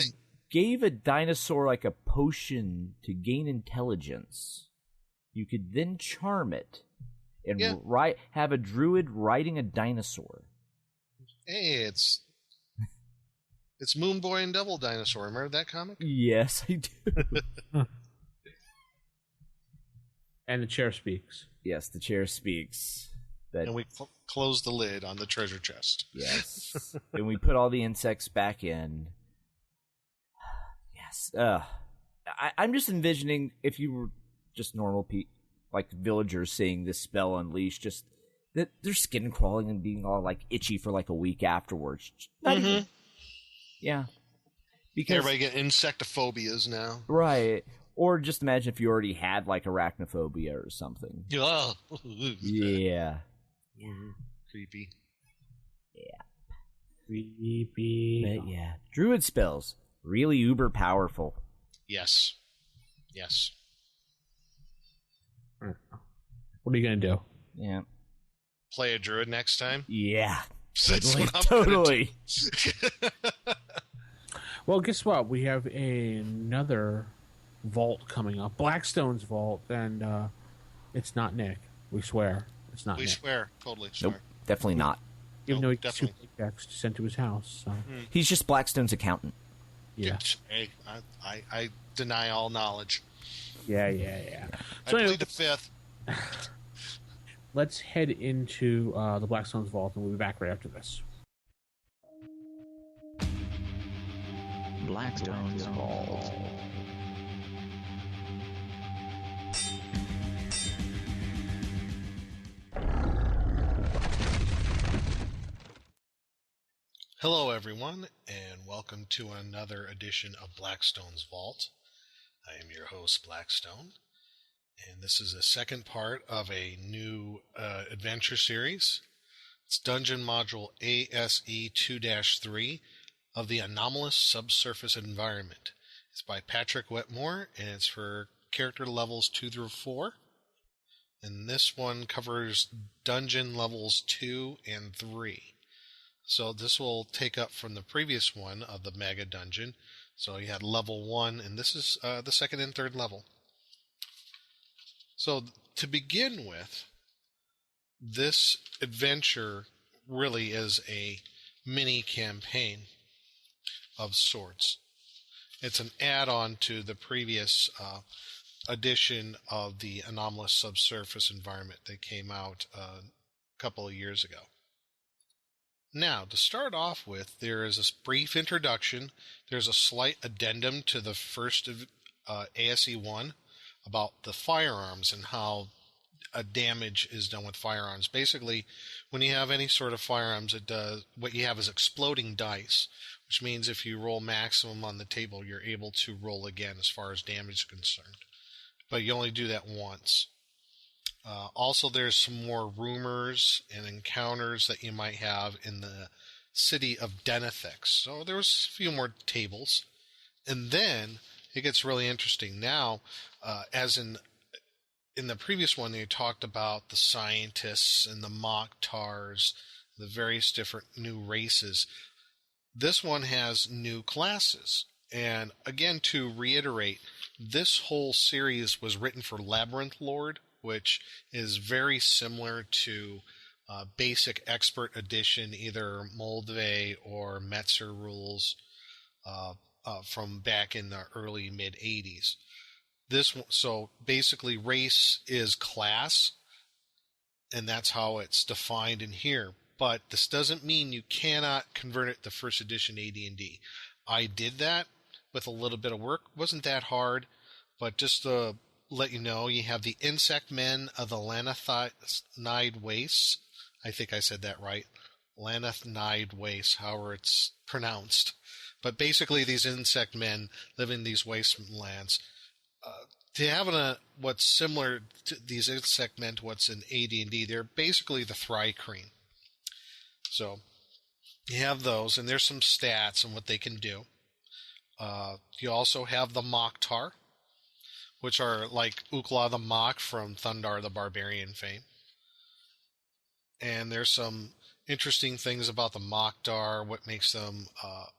gave a dinosaur like a potion to gain intelligence, you could then charm it and have a druid riding a dinosaur. Hey, it's Moon Boy and Devil Dinosaur. Remember that comic? Yes, I do. And the chair speaks. Yes, the chair speaks. And we close the lid on the treasure chest. Yes. And we put all the insects back in. Yes. I'm just envisioning if you were just normal like villagers seeing this spell unleashed, just that their skin crawling and being all like itchy for like a week afterwards. Even, yeah. Because everybody get insectophobias now. Right. Or just imagine if you already had like arachnophobia or something. Oh. Yeah. Creepy. Yeah. Creepy. But yeah. Druid spells. Really uber powerful. Yes. Yes. What are you going to do? Yeah. Play a druid next time? Yeah. That's what I'm totally. Well, guess what? We have another vault coming up. Blackstone's vault, and it's not Nick. We swear. It's not Nick. We swear. Totally swear. Nope. Definitely not. Even though he got 2 paychecks sent to his house. So. He's just Blackstone's accountant. Yeah. Hey, I deny all knowledge. Yeah. I plead the fifth. Let's head into the Blackstone's vault, and we'll be back right after this. Blackstone's vault. Hello, everyone, and welcome to another edition of Blackstone's Vault. I am your host, Blackstone, and this is the second part of a new adventure series. It's Dungeon Module ASE 2-3 of the Anomalous Subsurface Environment. It's by Patrick Wetmore, and it's for character levels 2 through 4. And this one covers dungeon levels 2 and 3. So this will take up from the previous one of the Mega Dungeon. So you had level 1, and this is the second and third level. So to begin with, this adventure really is a mini campaign of sorts. It's an add-on to the previous edition of the Anomalous Subsurface Environment that came out a couple of years ago. Now, to start off with, there is a brief introduction. There's a slight addendum to the first of ASE 1 about the firearms and how damage is done with firearms. Basically, when you have any sort of firearms, what you have is exploding dice, which means if you roll maximum on the table, you're able to roll again as far as damage is concerned. But you only do that once. Also, there's some more rumors and encounters that you might have in the city of Denethix. So there was a few more tables. And then it gets really interesting. Now, as in the previous one, they talked about the scientists and the Mokhtars, the various different new races. This one has new classes. And again, to reiterate, this whole series was written for Labyrinth Lord, which is very similar to Basic Expert Edition, either Moldve or Metzer rules from back in the early mid-'80s. So basically race is class, and that's how it's defined in here. But this doesn't mean you cannot convert it to first edition AD&D. I did that with a little bit of work. Wasn't that hard, but just to let you know, you have the insect men of the Lanathnide Wastes. I think I said that right. Lanathnide Wastes, however it's pronounced. But basically these insect men live in these wastelands. To have what's similar to these insect men to what's in AD&D, they're basically the Thri-kreen. So you have those, and there's some stats and what they can do. You also have the Mokhtar, which are like Ukla the Mokh from Thundar the Barbarian fame. And there's some interesting things about the Mokhtar, what makes them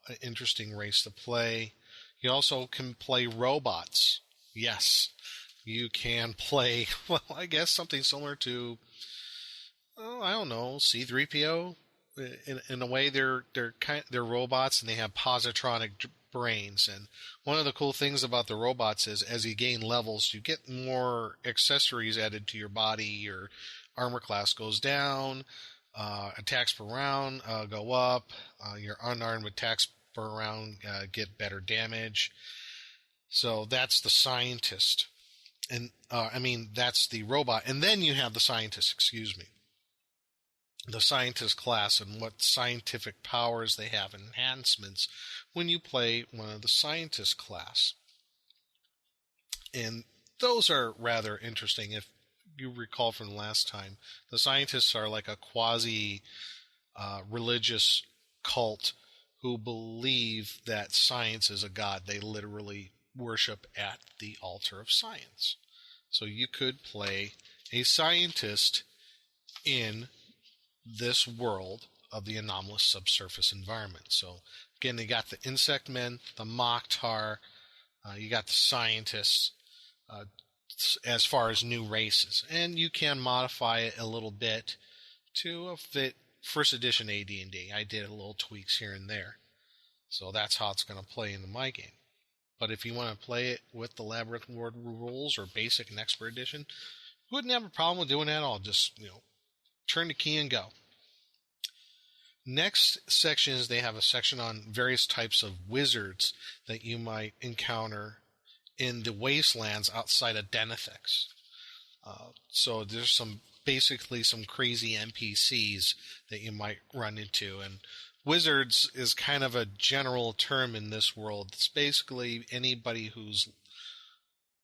an interesting race to play. You also can play robots. Yes, you can play, well, I guess something similar to, I don't know, C-3PO. In a way, they're robots, and they have positronic brains. And one of the cool things about the robots is, as you gain levels, you get more accessories added to your body. Your armor class goes down, attacks per round go up. Your unarmed attacks per round get better damage. So that's the scientist, and that's the robot. And then you have the scientist. Excuse me. The scientist class and what scientific powers they have, enhancements when you play one of the scientist class. And those are rather interesting. If you recall from last time, the scientists are like a quasi religious cult who believe that science is a god. They literally worship at the altar of science. So you could play a scientist in this world of the anomalous subsurface environment. So again, they got the insect men, the Mokhtar, you got the scientists, as far as new races, and you can modify it a little bit to fit first edition AD&D. I did a little tweaks here and there, so that's how it's going to play into my game. But if you want to play it with the Labyrinth World rules or basic and expert edition, you wouldn't have a problem with doing that at all. Just turn the key and go. Next section is they have a section on various types of wizards that you might encounter in the wastelands outside of Denethix. So there's basically some crazy NPCs that you might run into. And wizards is kind of a general term in this world. It's basically anybody who's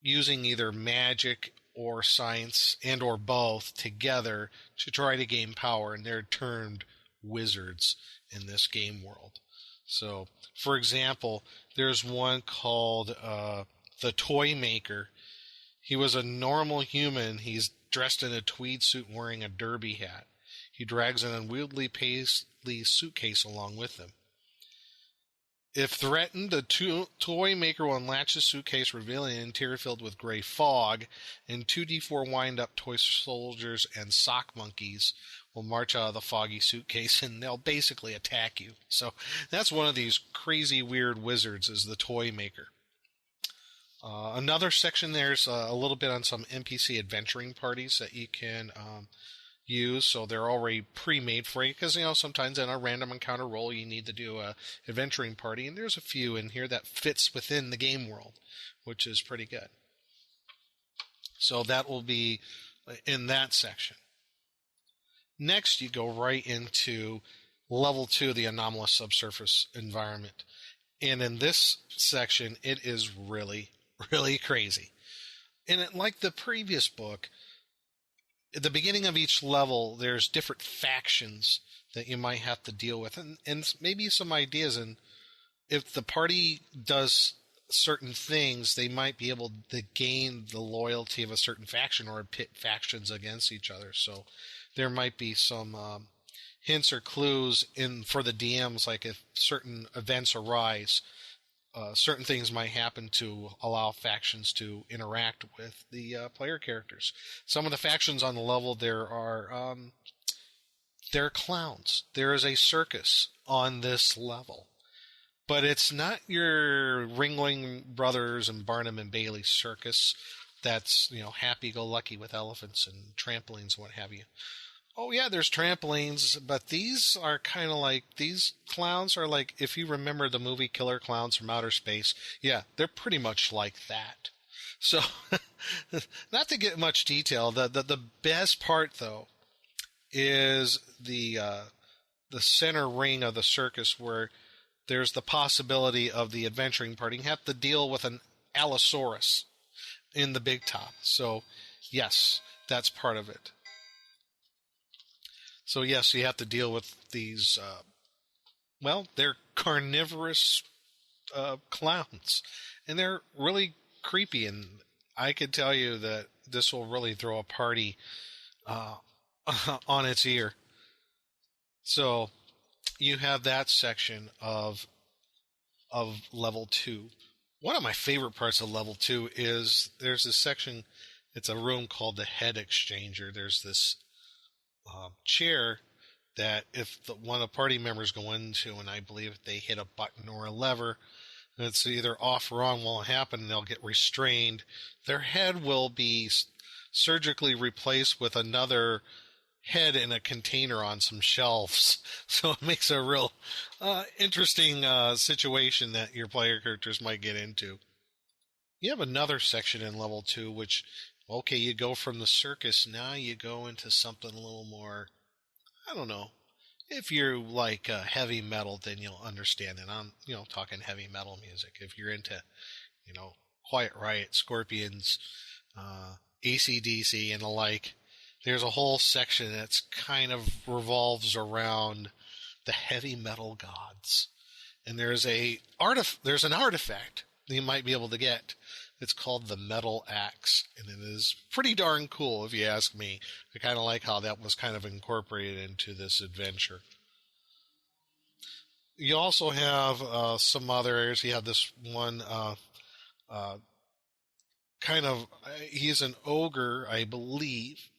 using either magic or science and or both together to try to gain power, and they're termed wizards in this game world. So, for example, there's one called the Toy Maker. He was a normal human. He's dressed in a tweed suit and wearing a derby hat. He drags an unwieldy paisley suitcase along with him. If threatened, the Toy Maker will unlatch the suitcase, revealing an interior filled with gray fog, and 2d4 wind-up toy soldiers and sock monkeys will march out of the foggy suitcase, and they'll basically attack you. So that's one of these crazy, weird wizards, is the Toy Maker. Another section, there's a little bit on some NPC adventuring parties that you can use, so they're already pre-made for you, because sometimes in a random encounter roll you need to do a adventuring party, and there's a few in here that fits within the game world, which is pretty good. So that will be in that section. Next, you go right into level 2 of the anomalous subsurface environment, and in this section it is really, really crazy. And like the previous book, at the beginning of each level, there's different factions that you might have to deal with, and maybe some ideas. And if the party does certain things, they might be able to gain the loyalty of a certain faction or pit factions against each other. So there might be some hints or clues for the DMs, like if certain events arise, certain things might happen to allow factions to interact with the player characters. Some of the factions on the level there are they're clowns. There is a circus on this level. But it's not your Ringling Brothers and Barnum and Bailey circus that's, happy-go-lucky with elephants and trampolines and what have you. Oh, yeah, there's trampolines, but these are kind of like, these clowns are like, if you remember the movie Killer Clowns from Outer Space, yeah, they're pretty much like that. So, not to get much detail, the best part, though, is the center ring of the circus where there's the possibility of the adventuring party. You have to deal with an Allosaurus in the big top. So, yes, that's part of it. So, yes, you have to deal with these, they're carnivorous clowns. And they're really creepy. And I could tell you that this will really throw a party on its ear. So, you have that section of level 2. One of my favorite parts of level 2 is there's this section, it's a room called the Head Exchanger. There's this chair that if one of the party members go into, and I believe if they hit a button or a lever, it's either off or on will happen, and they'll get restrained. Their head will be surgically replaced with another head in a container on some shelves. So it makes a real interesting situation that your player characters might get into. You have another section in level 2, which, okay, you go from the circus, now you go into something a little more, I don't know. If you're like heavy metal, then you'll understand it. I'm, talking heavy metal music. If you're into, Quiet Riot, Scorpions, AC/DC, and the like, there's a whole section that's kind of revolves around the heavy metal gods. And there's an artifact that you might be able to get. It's called the Metal Axe, and it is pretty darn cool if you ask me. I kind of like how that was kind of incorporated into this adventure. You also have some other areas. You have this one he's an ogre, I believe.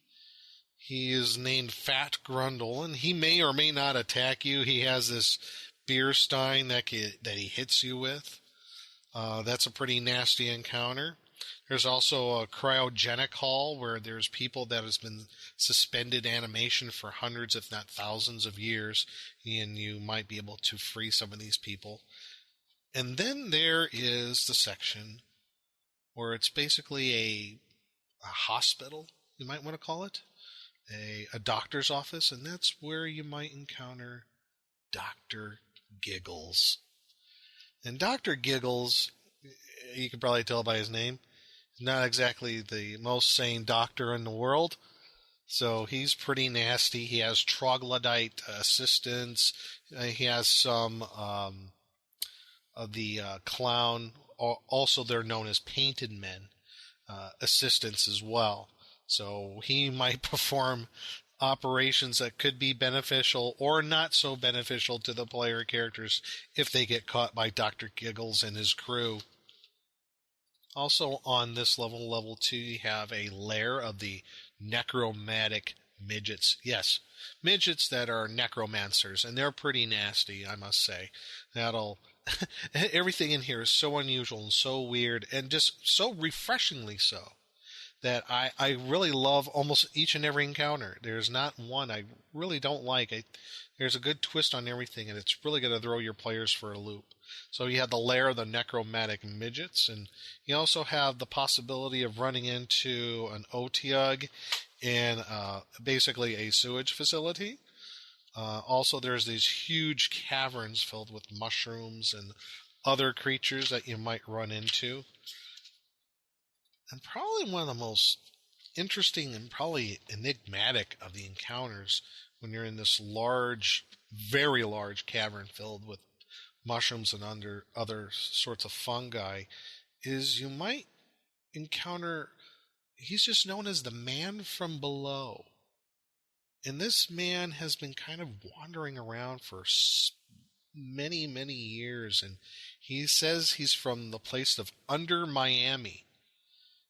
He is named Fat Grundle, and he may or may not attack you. He has this beer stein that he hits you with. That's a pretty nasty encounter. There's also a cryogenic hall where there's people that has been suspended animation for hundreds, if not thousands of years, and you might be able to free some of these people. And then there is the section where it's basically a hospital, you might want to call it, a doctor's office, and that's where you might encounter Dr. Giggles. And Dr. Giggles, you can probably tell by his name, is not exactly the most sane doctor in the world. So he's pretty nasty. He has troglodyte assistants. He has some of the clown, also they're known as painted men, assistants as well. So he might perform operations that could be beneficial or not so beneficial to the player characters if they get caught by Dr. Giggles and his crew. Also on this level, level 2, you have a lair of the necromantic midgets. Yes, midgets that are necromancers, and they're pretty nasty, I must say. Everything in here is so unusual and so weird and just so refreshingly so, that I really love almost each and every encounter. There's not one I really don't like. There's a good twist on everything, and it's really going to throw your players for a loop. So you have the lair of the necromantic midgets, and you also have the possibility of running into an Otyugh in basically a sewage facility. Also, there's these huge caverns filled with mushrooms and other creatures that you might run into. And probably one of the most interesting and probably enigmatic of the encounters when you're in this large, very large cavern filled with mushrooms and other sorts of fungi is you might encounter, he's just known as the Man from Below. And this man has been kind of wandering around for many, many years, and he says he's from the place of Under Miami.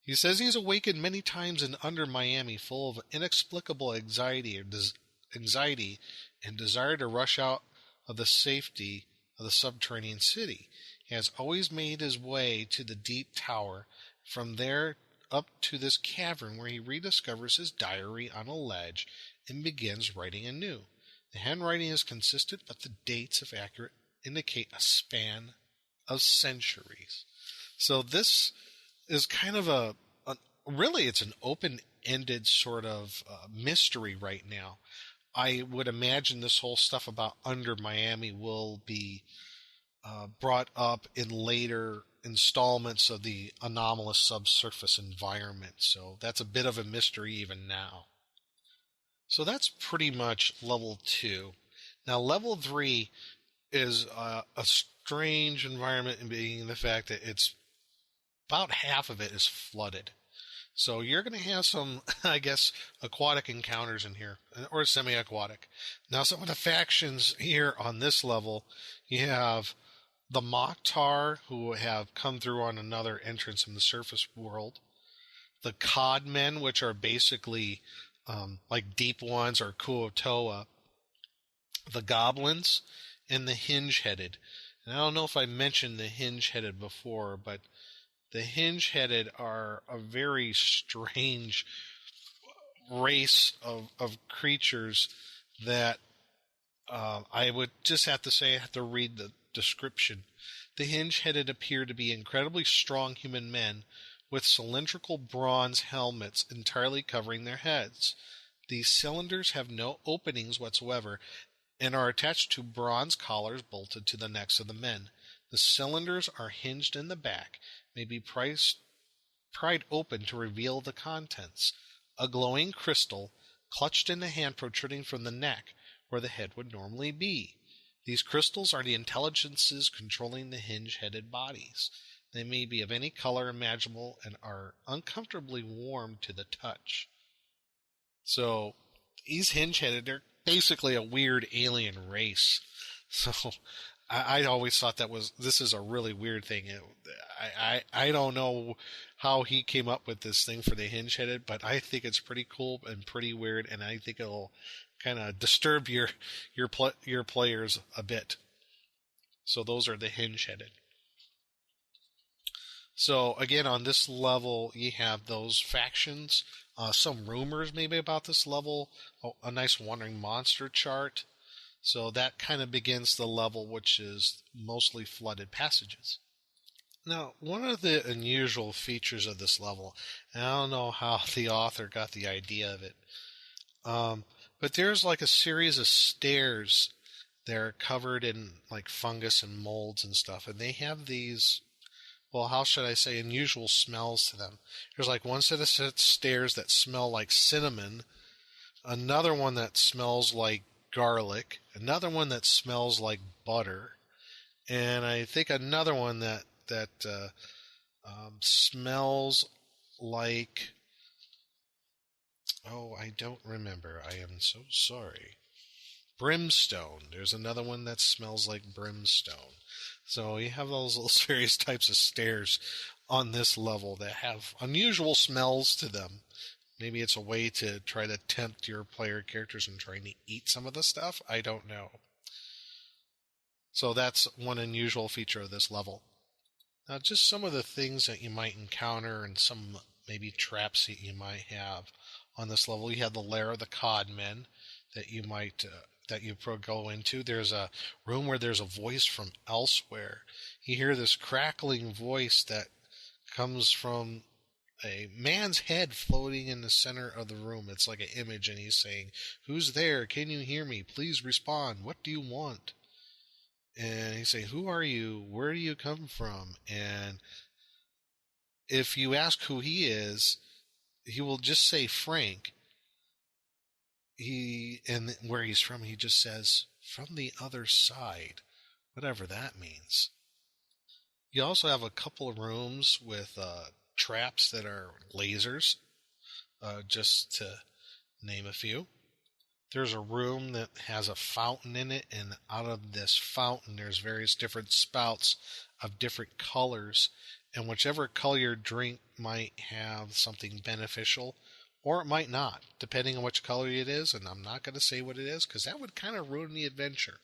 He says he's awakened many times in Under Miami, full of inexplicable anxiety and desire to rush out of the safety of the subterranean city. He has always made his way to the deep tower, from there up to this cavern where he rediscovers his diary on a ledge and begins writing anew. The handwriting is consistent, but the dates, if accurate, indicate a span of centuries. So this is kind of really it's an open-ended sort of mystery right now. I would imagine this whole stuff about Under Miami will be brought up in later installments of the anomalous subsurface environment. So that's a bit of a mystery even now. So that's pretty much level 2. Now level 3 is a strange environment, in being the fact that it's about half of it is flooded. So you're going to have some, I guess, aquatic encounters in here, or semi-aquatic. Now, some of the factions here on this level, you have the Mokhtar, who have come through on another entrance in the surface world. The Codmen, which are basically like Deep Ones or Kuo-Toa. The Goblins, and the Hinge-Headed. And I don't know if I mentioned the Hinge-Headed before, but the Hinge-Headed are a very strange race of creatures that I would just have to say, I have to read the description. The Hinge-Headed appear to be incredibly strong human men with cylindrical bronze helmets entirely covering their heads. These cylinders have no openings whatsoever and are attached to bronze collars bolted to the necks of the men. The cylinders are hinged in the back, may be pried open to reveal the contents. A glowing crystal, clutched in the hand protruding from the neck, where the head would normally be. These crystals are the intelligences controlling the hinge-headed bodies. They may be of any color imaginable and are uncomfortably warm to the touch. So, these hinge-headed, they're basically a weird alien race. So, I always thought this is a really weird thing. I don't know how he came up with this thing for the hinge-headed, but I think it's pretty cool and pretty weird, and I think it'll kind of disturb your players a bit. So those are the hinge-headed. So again, on this level, you have those factions. Some rumors maybe about this level. A nice wandering monster chart. So that kind of begins the level, which is mostly flooded passages. Now, one of the unusual features of this level, and I don't know how the author got the idea of it, but there's like a series of stairs that are covered in like fungus and molds and stuff, and they have these, well, how should I say, unusual smells to them. There's like one set of stairs that smell like cinnamon, another one that smells like garlic, another one that smells like butter, and I think another one that smells like, oh, I don't remember. I am so sorry. Brimstone. There's another one that smells like brimstone. So you have those little various types of stairs on this level that have unusual smells to them. Maybe it's a way to try to tempt your player characters in trying to eat some of the stuff. I don't know. So that's one unusual feature of this level. Now, just some of the things that you might encounter and some maybe traps that you might have on this level. You have the lair of the Codmen that you might go into. There's a room where there's a voice from elsewhere. You hear this crackling voice that comes from a man's head floating in the center of the room. It's like an image, and he's saying, "Who's there? Can you hear me? Please respond. What do you want?" And he's saying, "Who are you? Where do you come from?" And if you ask who he is, he will just say Frank. And where he's from, he just says, "From the other side," whatever that means. You also have a couple of rooms with traps that are lasers, just to name a few. There's a room that has a fountain in it, and out of this fountain there's various different spouts of different colors, and whichever color your drink might have something beneficial, or it might not, depending on which color it is, and I'm not going to say what it is, because that would kind of ruin the adventure.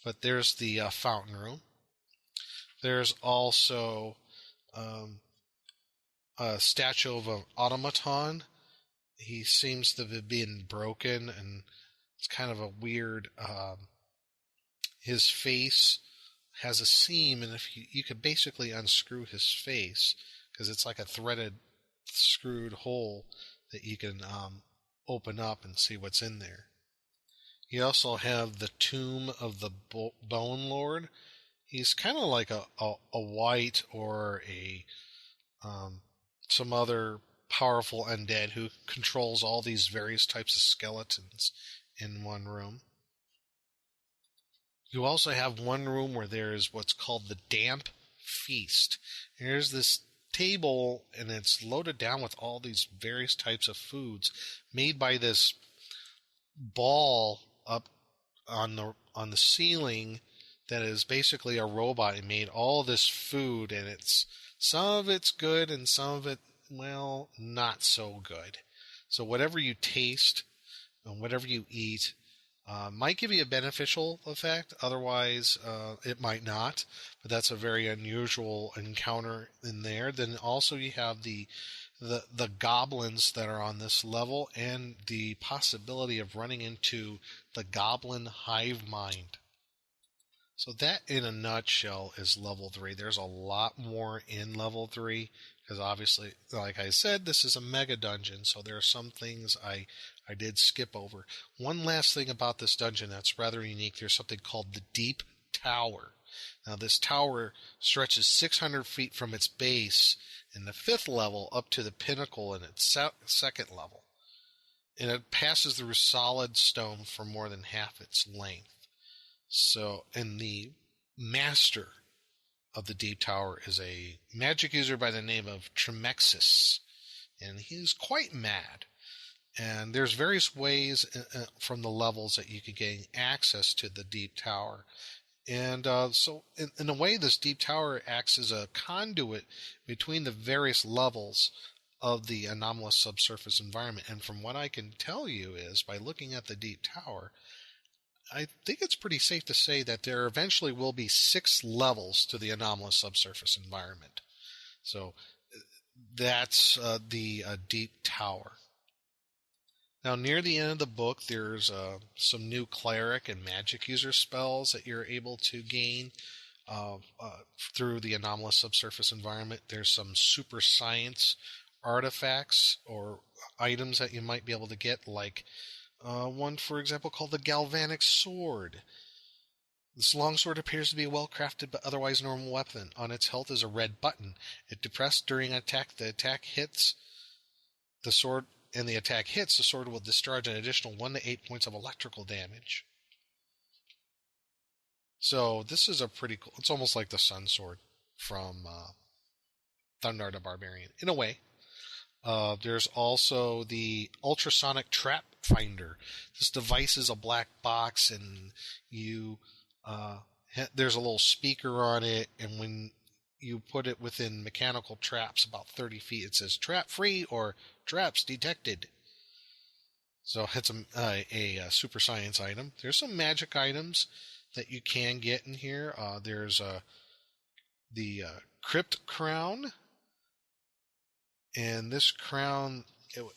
But there's the fountain room. There's also a statue of an automaton. He seems to have been broken, and it's kind of a weird. His face has a seam, and if you could basically unscrew his face because it's like a threaded, screwed hole that you can open up and see what's in there. You also have the tomb of the Bone Lord. He's kind of like a white or a some other powerful undead who controls all these various types of skeletons in one room. You also have one room where there is what's called the Damp Feast. There's this table, and it's loaded down with all these various types of foods made by this ball up on the ceiling that is basically a robot. It made all this food, and some of it's good and some of it, well, not so good. So whatever you taste and whatever you eat might give you a beneficial effect. Otherwise, it might not. But that's a very unusual encounter in there. Then also you have the goblins that are on this level, and the possibility of running into the goblin hive mind. So that, in a nutshell, is level 3. There's a lot more in level 3, because obviously, like I said, this is a mega dungeon, so there are some things I did skip over. One last thing about this dungeon that's rather unique, there's something called the Deep Tower. Now, this tower stretches 600 feet from its base in the 5th level up to the pinnacle in its 2nd level. And it passes through solid stone for more than half its length. So, and the master of the Deep Tower is a magic user by the name of Tremexis, and he's quite mad. And there's various ways from the levels that you can gain access to the Deep Tower. And so, in a way, this Deep Tower acts as a conduit between the various levels of the anomalous subsurface environment. And from what I can tell you is, by looking at the Deep Tower, I think it's pretty safe to say that there eventually will be 6 levels to the anomalous subsurface environment. So that's the Deep Tower. Now, near the end of the book, there's some new cleric and magic user spells that you're able to gain through the anomalous subsurface environment. There's some super science artifacts or items that you might be able to get, like one, for example, called the Galvanic Sword. This longsword appears to be a well-crafted but otherwise normal weapon. On its hilt is a red button. If depressed during attack, the attack hits the sword, and the attack hits, the sword will discharge an additional 1 to 8 points of electrical damage. So this is a pretty cool. It's almost like the Sun Sword from Thundar the Barbarian, in a way. There's also the ultrasonic trap finder. This device is a black box, and there's a little speaker on it, and when you put it within mechanical traps about 30 feet, it says trap free or traps detected. So it's a super science item. There's some magic items that you can get in here. There's the Crypt Crown. And this crown,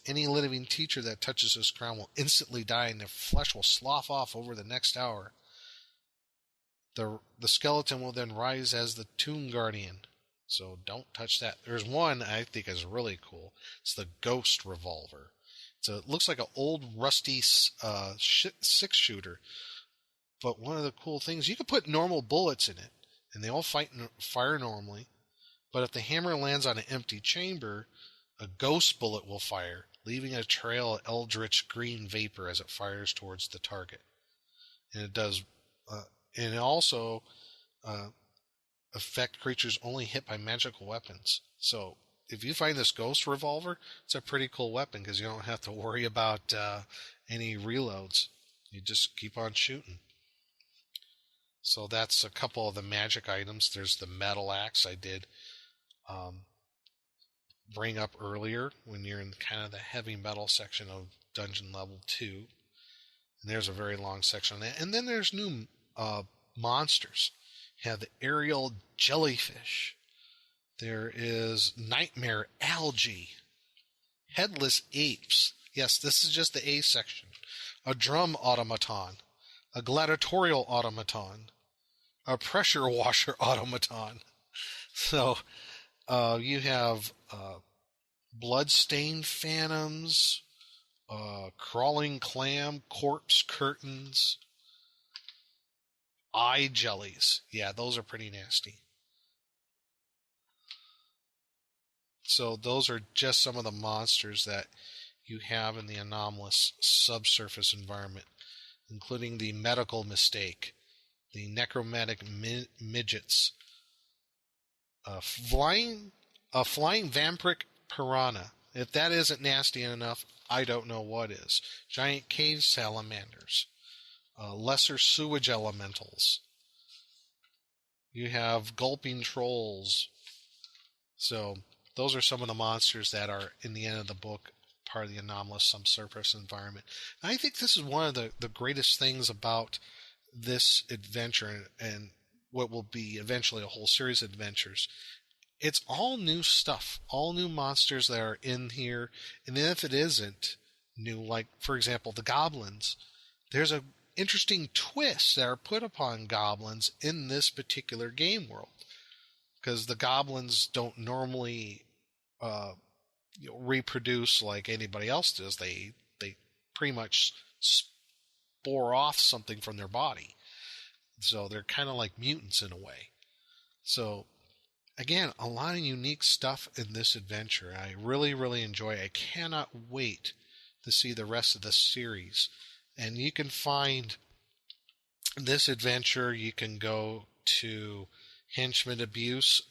any living teacher that touches this crown will instantly die, and their flesh will slough off over the next hour. The skeleton will then rise as the Tomb Guardian. So don't touch that. There's one I think is really cool. It's the Ghost Revolver. It looks like an old rusty 6-shooter. But one of the cool things, you can put normal bullets in it, and they all fire normally. But if the hammer lands on an empty chamber, a ghost bullet will fire, leaving a trail of eldritch green vapor as it fires towards the target. And it does, and it also affect creatures only hit by magical weapons. So if you find this ghost revolver, it's a pretty cool weapon because you don't have to worry about any reloads. You just keep on shooting. So that's a couple of the magic items. There's the metal axe I did bring up earlier when you're in kind of the heavy metal section of dungeon level 2. And there's a very long section on that. And then there's new monsters. You have the aerial jellyfish. There is nightmare algae. Headless apes. Yes, this is just the A section. A drum automaton. A gladiatorial automaton. A pressure washer automaton. So you have blood-stained phantoms, crawling clam, corpse curtains, eye jellies. Yeah, those are pretty nasty. So those are just some of the monsters that you have in the anomalous subsurface environment, including the medical mistake, the necromantic midgets, flying vampiric piranha. If that isn't nasty enough, I don't know what is. Giant cave salamanders, lesser sewage elementals. You have gulping trolls. So those are some of the monsters that are in the end of the book, part of the anomalous subsurface environment. And I think this is one of the greatest things about this adventure and what will be eventually a whole series of adventures. It's all new stuff, all new monsters that are in here. And then if it isn't new, like, for example, the goblins, there's a interesting twists that are put upon goblins in this particular game world. Because the goblins don't normally reproduce like anybody else does. They pretty much spore off something from their body. So they're kind of like mutants in a way. So, again, a lot of unique stuff in this adventure. I really, really enjoy it. I cannot wait to see the rest of the series. And you can find this adventure. You can go to Henchman Abuse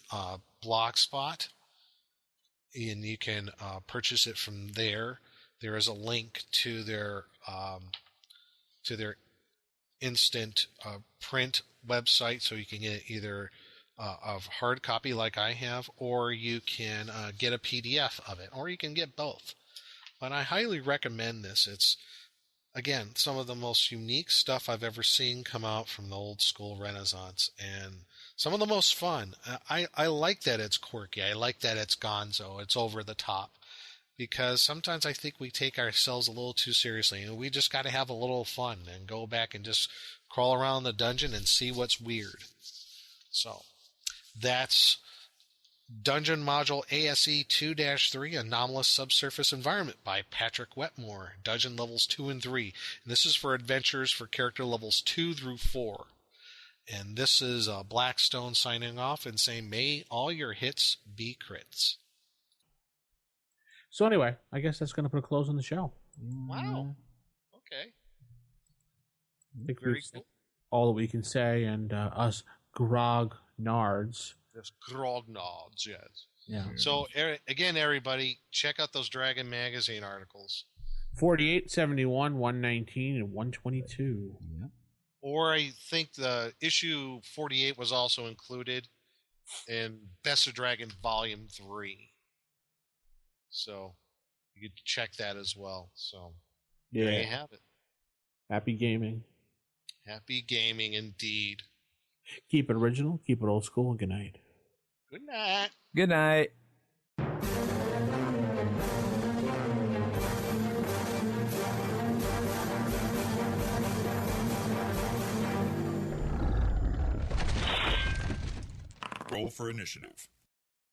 Blogspot, and you can purchase it from there. There is a link to their instant print website, so you can get either of hard copy like I have, or you can get a PDF of it, or you can get both. But I highly recommend this. It's, again, some of the most unique stuff I've ever seen come out from the old school Renaissance, and some of the most fun. I like that it's quirky. I like that it's gonzo. It's over the top. Because sometimes I think we take ourselves a little too seriously, and we just got to have a little fun and go back and just crawl around the dungeon and see what's weird. So that's Dungeon Module ASE 2-3, Anomalous Subsurface Environment by Patrick Wetmore, Dungeon Levels 2 and 3. And this is for adventures for character levels 2 through 4. And this is Blackstone signing off and saying, may all your hits be crits. So anyway, I guess that's going to put a close on the show. Wow. Okay. I think Very we've said cool. all that we can say, and us grog nards. Yes, grognods, yes. Yeah. So, again, everybody, check out those Dragon Magazine articles. 48, 71, 119, and 122. Yeah. Or I think the issue 48 was also included in Best of Dragon Volume 3. So you could check that as well. So there you have it. Happy gaming. Happy gaming indeed. Keep it original, keep it old school, and good night. Good night. Good night. Roll for initiative.